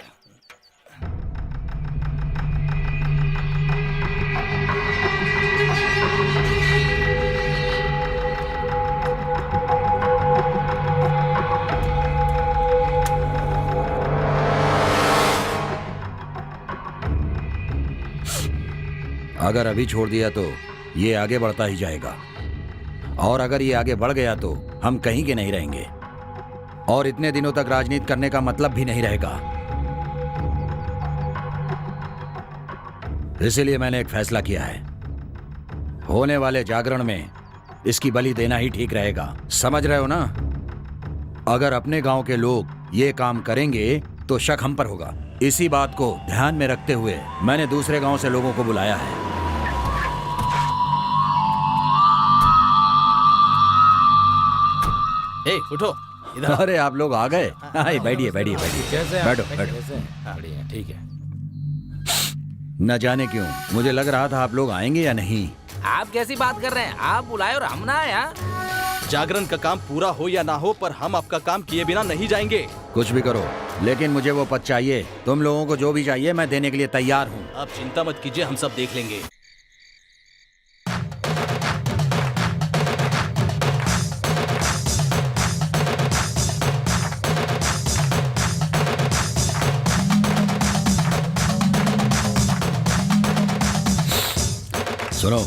K: अगर अभी छोड़ दिया तो ये आगे बढ़ता ही जाएगा, और अगर ये आगे बढ़ गया तो हम कहीं के नहीं रहेंगे, और इतने दिनों तक राजनीति करने का मतलब भी नहीं रहेगा। इसीलिए मैंने एक फैसला किया है, होने वाले जागरण में इसकी बलि देना ही ठीक रहेगा। समझ रहे हो ना? अगर अपने गांव के लोग ये काम करेंगे तो शक हम पर होगा। इसी बात को ध्यान में रखते हुए मैंने दूसरे गांव से लोगों को बुलाया है।
I: उठो इधर।
K: अरे आप लोग आ गए? बैठिए बैठिए बैठिए, बैठो बैठो।
M: बढ़िया, ठीक है।
K: न जाने क्यों मुझे लग रहा था आप लोग आएंगे या नहीं।
I: आप कैसी बात कर रहे हैं? आप बुलाए और हम ना आए? जागरण का काम पूरा हो या ना हो, पर हम आपका काम किए बिना नहीं जाएंगे।
K: कुछ भी करो, लेकिन मुझे वो पद चाहिए। तुम लोगों को जो भी चाहिए मैं देने के लिए तैयार हूँ।
I: आप चिंता मत कीजिए, हम सब देख लेंगे।
K: सुनो,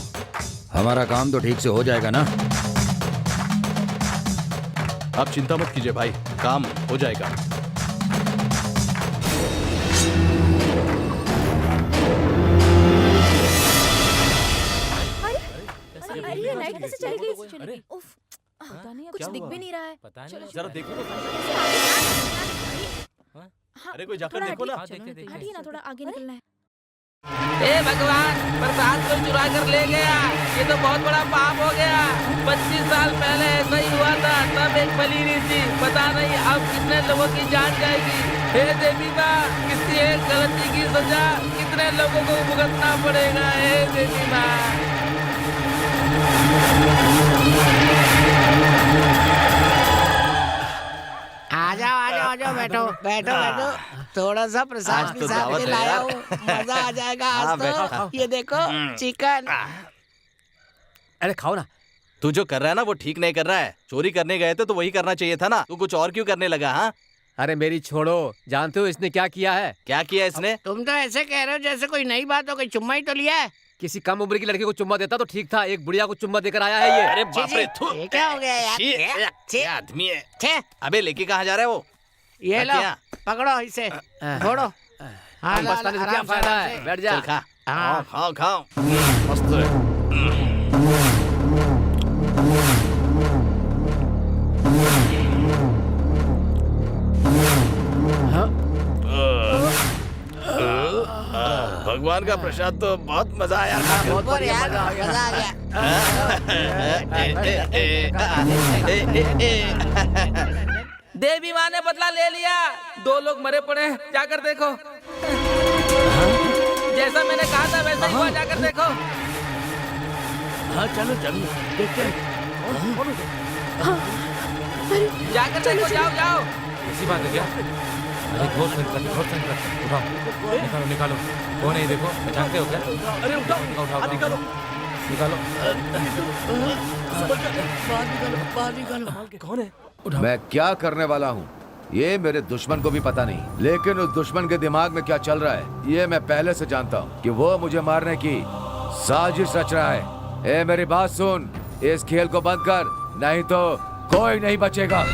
K: हमारा काम तो ठीक से हो जाएगा ना?
I: आप चिंता मत कीजिए भाई, काम हो जाएगा।
D: अरे ये लाइट कैसे चली गई? उफ, पता नहीं, कुछ दिख भी नहीं रहा है।
M: पता नहीं,
I: जरा देखो तो। अरे कोई जाकर देखो ना।
E: हटिए ना, थोड़ा आगे निकलना है।
B: हे भगवान, प्रसाद को चुरा कर ले गया, ये तो बहुत बड़ा पाप हो गया। 25 साल पहले ऐसा ही हुआ था, तब एक बलि दी थी। पता नहीं अब कितने लोगों की जान जाएगी। हे देवी माँ, किसी एक गलती की सजा कितने लोगों को भुगतना पड़ेगा। हे देवी माँ।
C: आ जाओ, बैठो बैठो बैठो। थोड़ा सा प्रसाद के साथ में लाया हूँ, मजा आ जाएगा आज तो। ये देखो चिकन।
G: अरे खाओ ना।
I: तू जो कर रहा है ना वो ठीक नहीं कर रहा है। चोरी करने गए थे तो वही करना चाहिए था ना, तू कुछ और क्यों करने लगा? हाँ,
G: अरे मेरी छोड़ो, जानते हो इसने क्या किया है?
I: क्या किया इसने?
C: तुम तो ऐसे कह रहे हो जैसे कोई नई बात हो गई। चुम्मा ही तो लिया है।
G: किसी कम उम्र की लड़की को चुम्मा देता तो ठीक था, एक बुढ़िया को चुम्मा देकर आया है ये।
I: अरे बाप रे, थू।
C: ये क्या हो गया यार?
I: ये आदमी है। अबे लेके कहाँ जा रहा है वो?
C: ये लो, पकड़ो इसे, छोड़ो। हाँ,
G: पछताने से क्या फायदा है? बैठ जा।
I: चल खा। खाओ खाओ, मस्त है। भगवान का प्रसाद तो बहुत मजा आया।
C: बहुत मजा आ गया।
B: देवी माँ ने बदला ले लिया। 2 लोग मरे पड़े, जाकर देखो। जैसा मैंने कहा था वैसा ही हुआ, जाकर देखो।
A: हाँ चलो चलो देखते हैं।
B: जाकर देखो, जाओ जाओ।
M: ऐसी बात है क्या? अरे बहुत संकट, उठाओ, निकालो निकालो। कौन है ये? देखो, पहचानते हो क्या?
I: अरे उठाओ,
M: उठाओ
I: निकालो
M: निकालो।
I: कौन है?
H: मैं क्या करने वाला हूँ ये मेरे दुश्मन को भी पता नहीं, लेकिन उस दुश्मन के दिमाग में क्या चल रहा है ये मैं पहले से जानता हूँ कि वो मुझे मारने की साजिश रच रहा है। ए मेरी बात सुन, इस खेल को बंद कर, नहीं तो कोई नहीं बचेगा।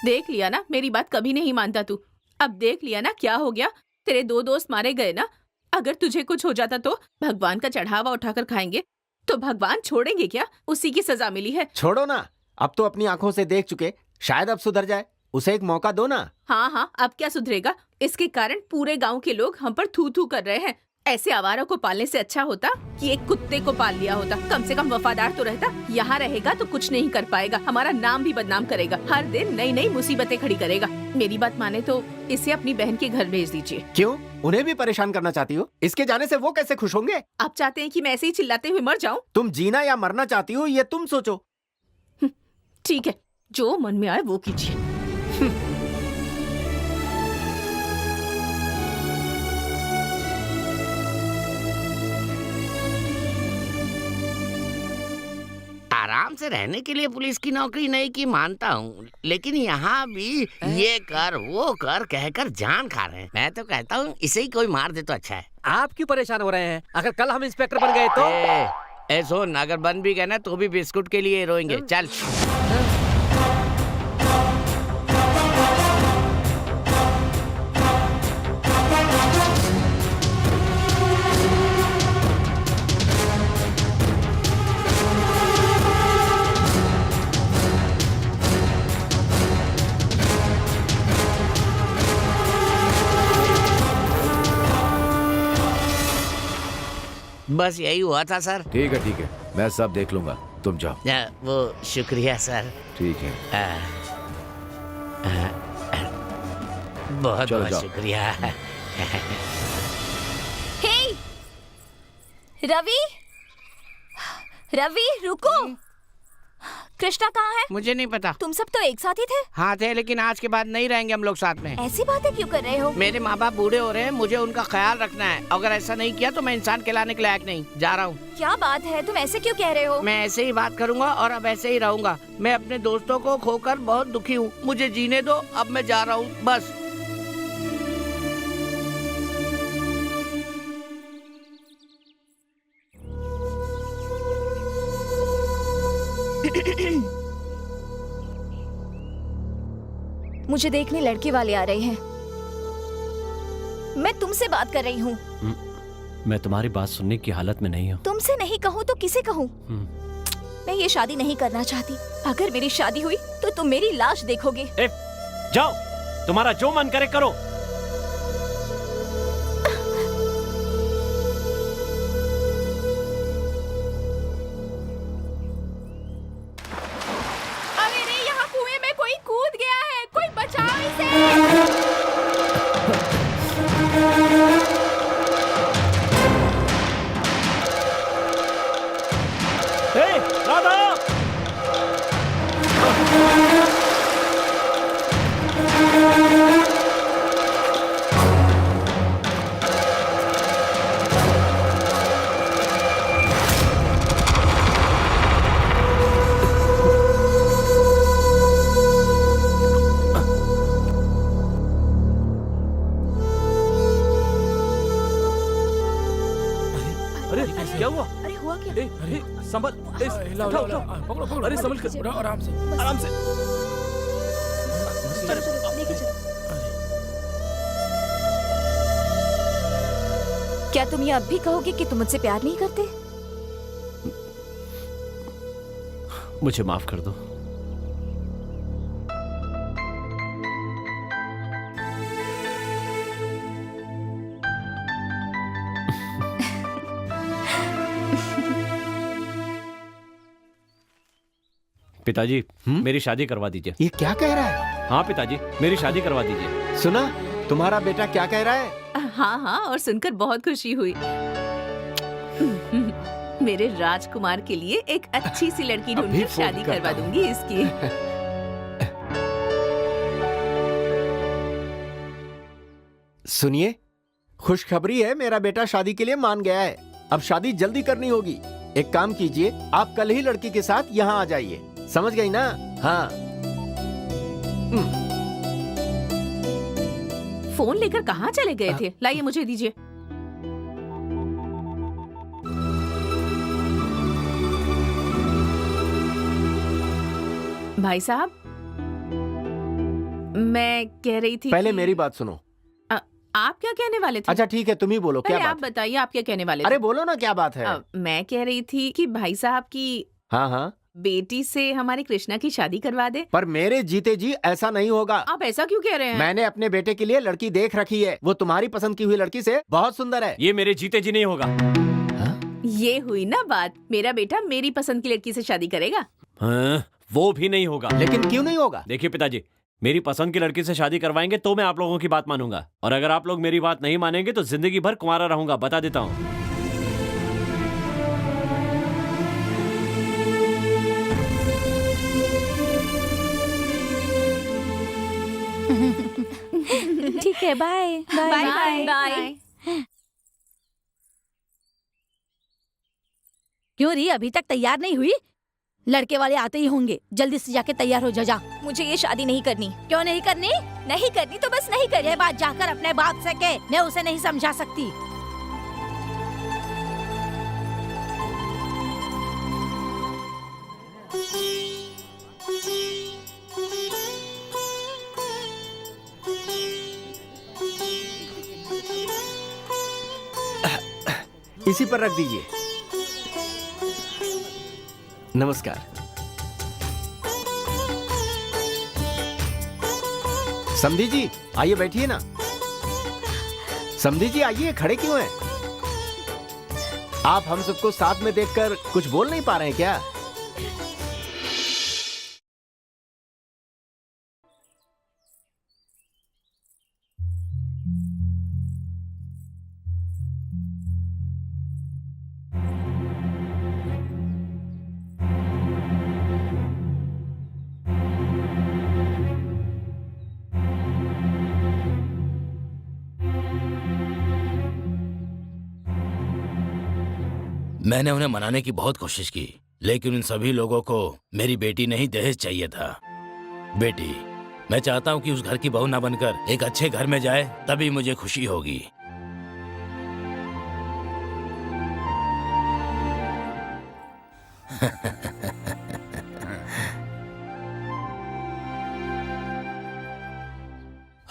F: देख लिया ना, मेरी बात कभी नहीं मानता तू। अब देख लिया ना क्या हो गया, तेरे 2 दोस्त मारे गए ना। अगर तुझे कुछ हो जाता तो भगवान का चढ़ावा उठाकर खाएंगे, तो भगवान छोड़ेंगे क्या? उसी की सजा मिली है।
J: छोड़ो ना, अब तो अपनी आंखों से देख चुके, शायद अब सुधर जाए। उसे एक मौका दो ना।
F: हाँ हाँ, अब क्या सुधरेगा? इसके कारण पूरे गांव के लोग हम पर थू थू कर रहे हैं। ऐसे आवारों को पालने से अच्छा होता कि एक कुत्ते को पाल लिया होता। कम से कम वफादार तो रहता। यहाँ रहेगा तो कुछ नहीं कर पाएगा, हमारा नाम भी बदनाम करेगा, हर दिन नई नई मुसीबतें खड़ी करेगा। मेरी बात माने तो इसे अपनी बहन के घर भेज दीजिए।
J: क्यों? उन्हें भी परेशान करना चाहती हो? इसके जाने से वो कैसे खुश होंगे?
F: आप चाहते हैं कि मैं ऐसे ही चिल्लाते हुए मर जाऊं?
J: तुम जीना या मरना चाहती हो, ये तुम सोचो।
F: ठीक है, जो मन में आए वो कीजिए।
C: आराम से रहने के लिए पुलिस की नौकरी नहीं की मानता हूँ, लेकिन यहाँ भी ये कर वो कर कहकर जान खा रहे हैं। मैं तो कहता हूँ इसे ही कोई मार दे तो अच्छा है।
G: आप क्यों परेशान हो रहे हैं? अगर कल हम इंस्पेक्टर बन गए तो?
C: सुन, अगर बन भी गए ना तो भी बिस्कुट के लिए रोएंगे। चल। बस यही हुआ था सर।
H: ठीक है, मैं सब देख लूंगा, तुम जाओ।
C: वो शुक्रिया सर।
H: ठीक है।
C: बहुत बहुत शुक्रिया।
D: हे रवि, रवि रुको। कृष्णा कहाँ है?
C: मुझे नहीं पता।
D: तुम सब तो एक साथ ही थे।
C: हाँ थे, लेकिन आज के बाद नहीं रहेंगे हम लोग साथ में।
D: ऐसी बातें क्यों कर रहे हो?
C: मेरे माँ बाप बूढ़े हो रहे हैं, मुझे उनका ख्याल रखना है। अगर ऐसा नहीं किया तो मैं इंसान कहलाने के लायक नहीं। जा रहा हूँ।
D: क्या बात है, तुम ऐसे क्यों कह रहे हो?
C: मैं ऐसे ही बात करूँगा और अब ऐसे ही रहूँगा। मैं अपने दोस्तों को खोकर बहुत दुखी हूँ, मुझे जीने दो। अब मैं जा रहा हूँ, बस।
D: मुझे देखने लड़के वाले आ रहे हैं। मैं तुमसे बात कर रही हूँ।
A: मैं तुम्हारी बात सुनने की हालत में नहीं हूँ।
D: तुमसे नहीं कहूँ तो किसे कहूँ? मैं ये शादी नहीं करना चाहती। अगर मेरी शादी हुई तो तुम मेरी लाश देखोगे।
A: जाओ, तुम्हारा जो मन करे करो।
I: क्या हुआ?
E: अरे हुआ क्या?
I: अरे संभल,
L: हिलाओ,
I: उठाओ,
L: हिलाओ,
I: उठाओ।
L: पकड़ो, पकड़ो,
I: अरे
L: पकड़ो,
I: संभल कर,
L: पकड़ो, आराम से।
I: आराम से।
E: चलो चलो लेके चलो।
D: क्या तुम ये अब भी कहोगे कि तुम मुझसे प्यार नहीं करते?
A: मुझे माफ कर दो। पिताजी, मेरी शादी करवा दीजिए।
J: ये क्या कह रहा है?
A: हाँ पिताजी, मेरी शादी करवा दीजिए।
J: सुना तुम्हारा बेटा क्या कह रहा है?
F: हाँ हाँ, और सुनकर बहुत खुशी हुई। मेरे राजकुमार के लिए एक अच्छी सी लड़की
J: अभी
F: ढूंढकर
J: फोन
F: शादी
J: करता
F: करवा
J: हूँ।
F: दूंगी इसकी।
J: सुनिए, खुशखबरी है, मेरा बेटा शादी के लिए मान गया है। अब शादी जल्दी करनी होगी। एक काम कीजिए, आप कल ही लड़की के साथ यहाँ आ जाइए। समझ गई ना? हाँ।
F: फोन लेकर कहाँ चले गए थे? लाइए मुझे दीजिए। भाई साहब, मैं कह रही थी
J: पहले
F: कि-
J: मेरी बात सुनो।
F: आप क्या कहने वाले थे?
J: अच्छा ठीक है, तुम ही बोलो क्या
F: पहले आप
J: बात है?
F: बताइए, आप क्या कहने वाले थे?
J: अरे बोलो ना क्या बात है?
F: मैं कह रही थी कि भाई साहब की
J: हाँ हाँ,
F: बेटी से हमारे कृष्णा की शादी करवा दे।
J: पर मेरे जीते जी ऐसा नहीं होगा।
F: आप ऐसा क्यों कह रहे हैं?
J: मैंने अपने बेटे के लिए लड़की देख रखी है। वो तुम्हारी पसंद की हुई लड़की से बहुत सुंदर है।
A: ये मेरे जीते जी नहीं होगा।
F: ये हुई ना बात, मेरा बेटा मेरी पसंद की लड़की से शादी करेगा।
A: हाँ, वो भी नहीं होगा।
J: लेकिन क्यों नहीं होगा?
A: देखिए पिताजी, मेरी पसंद की लड़की से शादी करवाएंगे तो मैं आप लोगों की बात मानूंगा, और अगर आप लोग मेरी बात नहीं मानेंगे तो जिंदगी भर कुंवारा रहूंगा, बता देता हूँ।
D: ठीक है, बाय
F: बाय बाय
D: बाय।
E: क्यों री, अभी तक तैयार नहीं हुई? लड़के वाले आते ही होंगे, जल्दी से जाके तैयार हो जा।
D: मुझे ये शादी नहीं करनी।
E: क्यों नहीं करनी?
D: नहीं करनी तो बस नहीं करनी।
E: ये बात जाकर अपने बाप से कह, मैं उसे नहीं समझा सकती।
J: इसी पर रख दीजिए। नमस्कार। समधी जी आइए, बैठिए ना। समधी जी आइए, खड़े क्यों हैं? आप हम सबको साथ में देखकर कुछ बोल नहीं पा रहे हैं क्या?
B: मैंने उन्हें मनाने की बहुत कोशिश की, लेकिन उन सभी लोगों को मेरी बेटी नहीं दहेज चाहिए था। बेटी, मैं चाहता हूँ कि उस घर की बहू ना बनकर एक अच्छे घर में जाए, तभी मुझे खुशी होगी।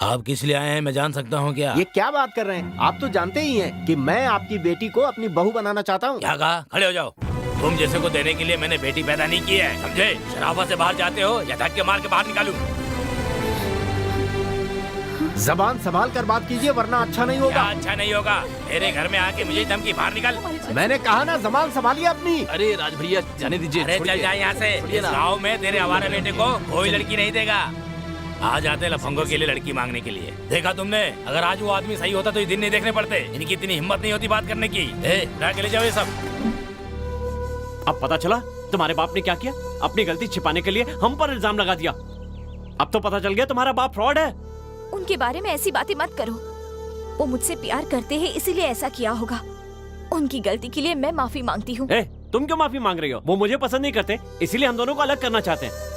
B: आप किस लिए आए हैं, मैं जान सकता हूँ क्या?
J: ये क्या बात कर रहे हैं? आप तो जानते ही हैं कि मैं आपकी बेटी को अपनी बहू बनाना चाहता हूँ।
B: क्या कहा? खड़े हो जाओ। तुम जैसे को देने के लिए मैंने बेटी पैदा नहीं की है, समझे? शराफत से बाहर जाते हो या धक्के मार के बाहर निकालूं?
J: जबान संभाल कर बात कीजिए, वरना अच्छा नहीं होगा।
B: क्या अच्छा नहीं होगा? मेरे घर में आके मुझे धमकी, बाहर निकल।
J: मैंने कहा ना, जबान संभालिए अपनी।
I: अरे राज भैया जाने दीजिए।
B: अरे चल जा यहाँ से। इस गाँव में तेरे हमारे बेटे को कोई लड़की नहीं देगा। आ जाते लफंगों के लिए लड़की मांगने के लिए। देखा तुमने? अगर आज वो आदमी सही होता तो ये दिन नहीं देखने पड़ते। इनकी इतनी हिम्मत नहीं होती बात करने की। उठा के ले जाओ ये सब।
A: अब पता चला तुम्हारे बाप ने क्या किया? अपनी गलती छिपाने के लिए हम पर इल्जाम लगा दिया। अब तो पता चल गया तुम्हारा बाप फ्रॉड है।
D: उनके बारे में ऐसी बातें मत करो। वो मुझसे प्यार करते हैं, इसीलिए ऐसा किया होगा। उनकी गलती के लिए मैं माफी मांगती हूँ।
A: तुम क्यों माफी मांग रही हो? वो मुझे पसंद नहीं करते, इसीलिए हम दोनों को अलग करना चाहते हैं।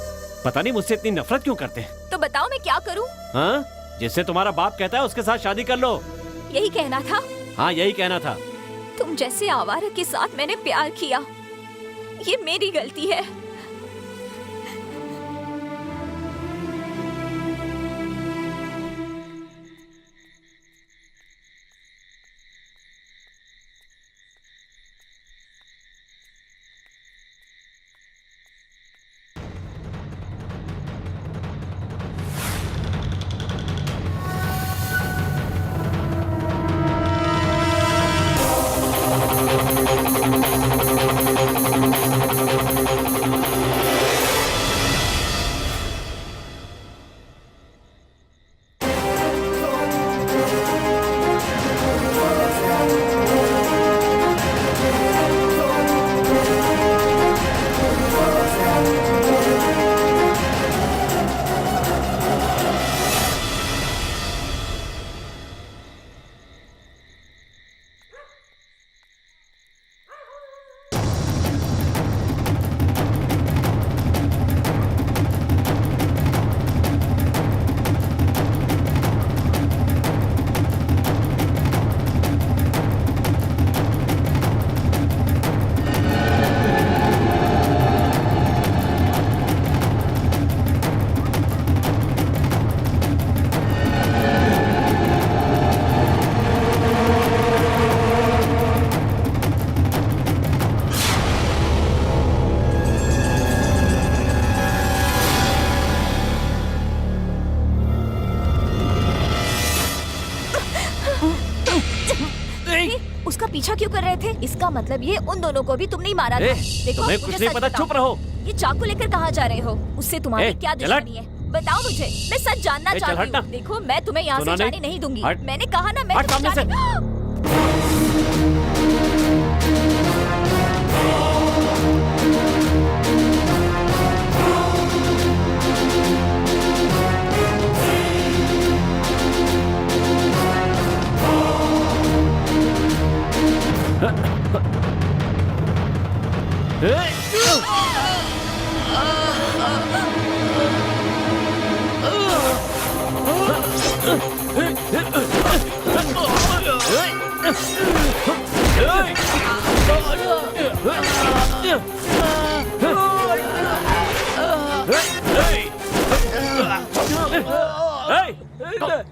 A: पता नहीं मुझसे इतनी नफरत क्यों करते हैं।
D: तो बताओ मैं क्या करूँ?
A: हाँ, जिससे तुम्हारा बाप कहता है उसके साथ शादी कर लो।
D: यही कहना था।
A: हाँ, यही कहना था।
D: तुम जैसे आवारा के साथ मैंने प्यार किया, ये मेरी गलती है। उसका पीछा क्यों कर रहे थे? इसका मतलब ये उन दोनों को भी तुमने ही मारा था। देखो,
A: तुम्हें
D: मुझे
A: कुछ नहीं
D: सच
A: पता,
D: बताओ।
A: चुप रहो।
D: ये चाकू लेकर कहाँ जा रहे हो? उससे तुम्हारी क्या
A: चल
D: दुश्मनी है? बताओ मुझे, मैं सच जानना
A: चल
D: चाहती
A: हटना।
D: हूँ। देखो, मैं तुम्हें यहाँ
A: सुना
D: से
A: नहीं?
D: जाने नहीं दूंगी।
A: हट।
D: मैंने कहा ना, मैं
A: हट
D: तुम्हें
A: सामने
D: जाने-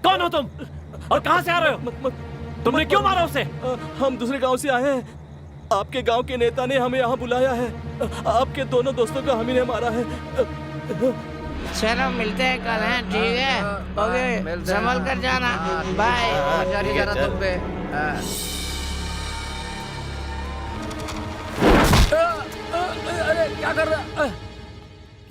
A: कौन हो तुम और कहाँ से आ रहे हो? तुमने क्यों मारा उसे?
I: हम दूसरे गांव से आए हैं। आपके गांव के नेता ने हमें यहाँ बुलाया है। आपके दोनों दोस्तों को हम ही ने मारा है।
C: चलो मिलते हैं कल, हैं? ठीक है, ओके, संभल कर जाना, बाय।
G: तुम पे अरे क्या कर रहा?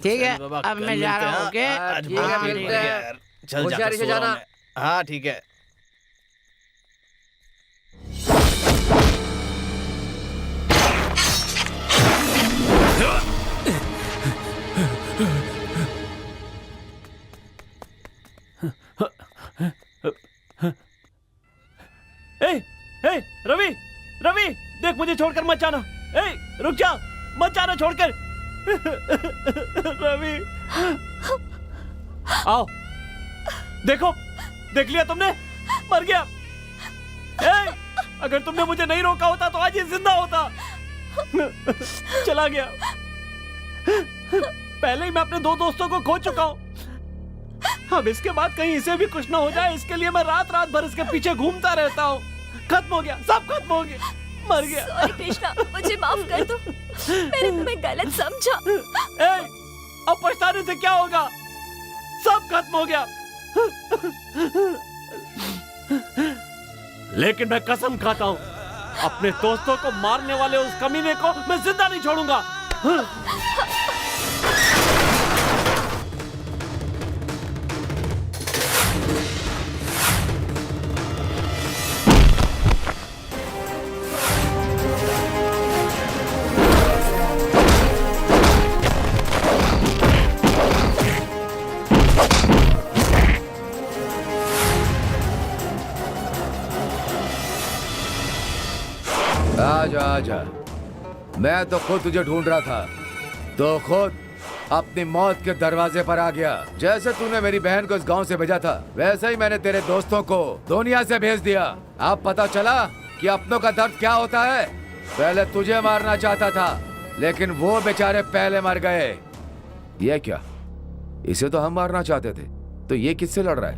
C: ठीक है, अब मैं जा रहा हूँ, ओके?
G: ठीक है, मिलते हैं।
I: चल
G: होशियारी से जाना।
I: हाँ ठीक है।
A: ए, रवि, रवि, देख मुझे छोड़कर मत जाना। रुक जा, मत जाना छोड़कर। रवि, आओ, देखो, देख लिया तुमने? मर गया। अगर तुमने मुझे नहीं रोका होता तो आज ये जिंदा होता। चला गया। पहले ही मैं अपने 2 दोस्तों को खो चुका हूँ। अब इसके बाद कहीं इसे भी कुछ ना हो जाए, इसके लिए मैं रात रात भर इसके पीछे घूमता रहता हूँ। खत्म हो गया, सब खत्म हो गया, मर गया।
D: सॉरी कृष्णा, मुझे माफ कर दो, मैंने तुम्हें गलत समझा।
A: अब पछताने से क्या होगा? सब खत्म हो गया। लेकिन मैं कसम खाता हूँ, अपने दोस्तों को मारने वाले उस कमीने को मैं जिंदा नहीं छोड़ूंगा।
H: आजा आजा, मैं तो खुद तुझे ढूंढ रहा था, तो खुद अपनी मौत के दरवाजे पर आ गया। जैसे तूने मेरी बहन को इस गांव से भेजा था, वैसे ही मैंने तेरे दोस्तों को दुनिया से भेज दिया। अब पता चला कि अपनों का दर्द क्या होता है? पहले तुझे मारना चाहता था, लेकिन वो बेचारे पहले मर गए। ये क्या? इसे तो हम मारना चाहते थे, तो ये किससे लड़ रहा है?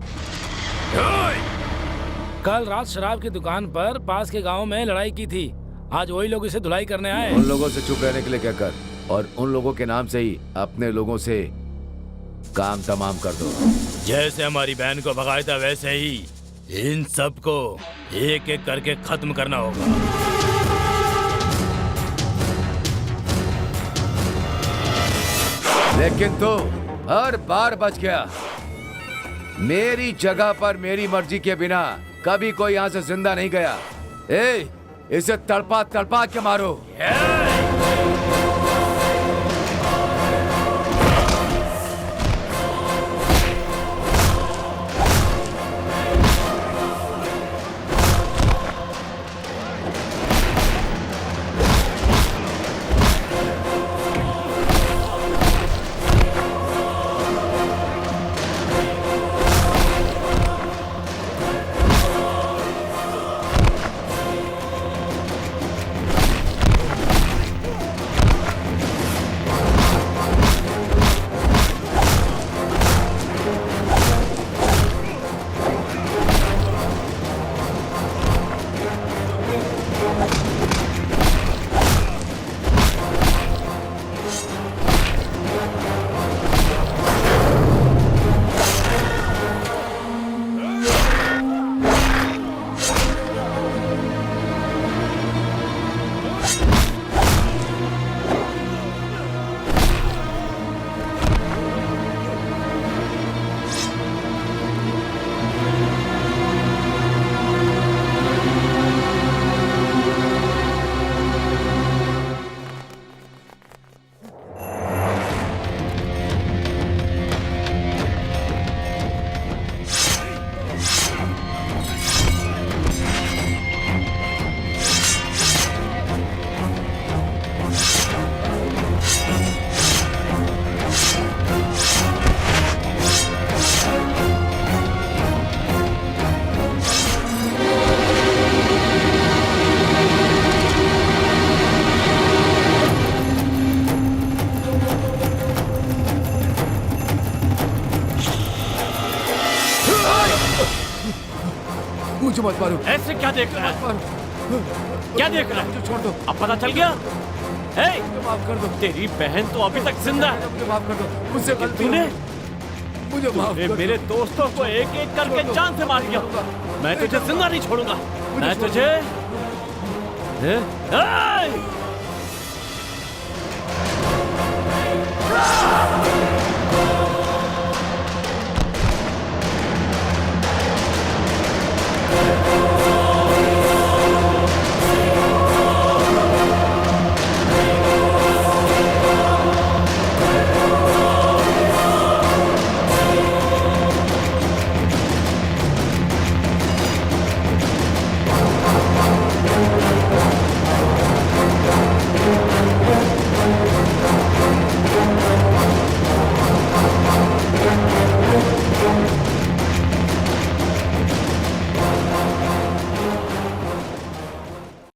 L: कल रात शराब की दुकान पर पास के गांव में लड़ाई की थी। आज वही लोग इसे धुलाई करने आए।
H: उन लोगों से चुप रहने के लिए कहकर और उन लोगों के नाम से ही अपने लोगों से काम तमाम कर दो।
B: जैसे हमारी बहन को भगाया था वैसे ही इन सबको एक एक करके खत्म करना होगा।
H: लेकिन तो हर बार बच गया। मेरी जगह पर मेरी मर्जी के बिना कभी कोई यहाँ से जिंदा नहीं गया। ए, इसे तड़पा तड़पा के मारो। मुझे मत मारो।
A: ऐसे क्या देख रहा है? क्या देख रहा है?
H: छोड़ दो।
A: अब पता चल गया? हे,
H: माफ कर दो।
A: तेरी बहन तो अभी तक जिंदा है।
H: मुझे माफ कर दो। मुझसे गलती
A: तूने
H: मुझे माफ कर दो।
A: मेरे दोस्तों को एक एक करके जान से मार दिया। मैं तुझे जिंदा नहीं छोड़ूंगा। मैं तुझे
H: ए!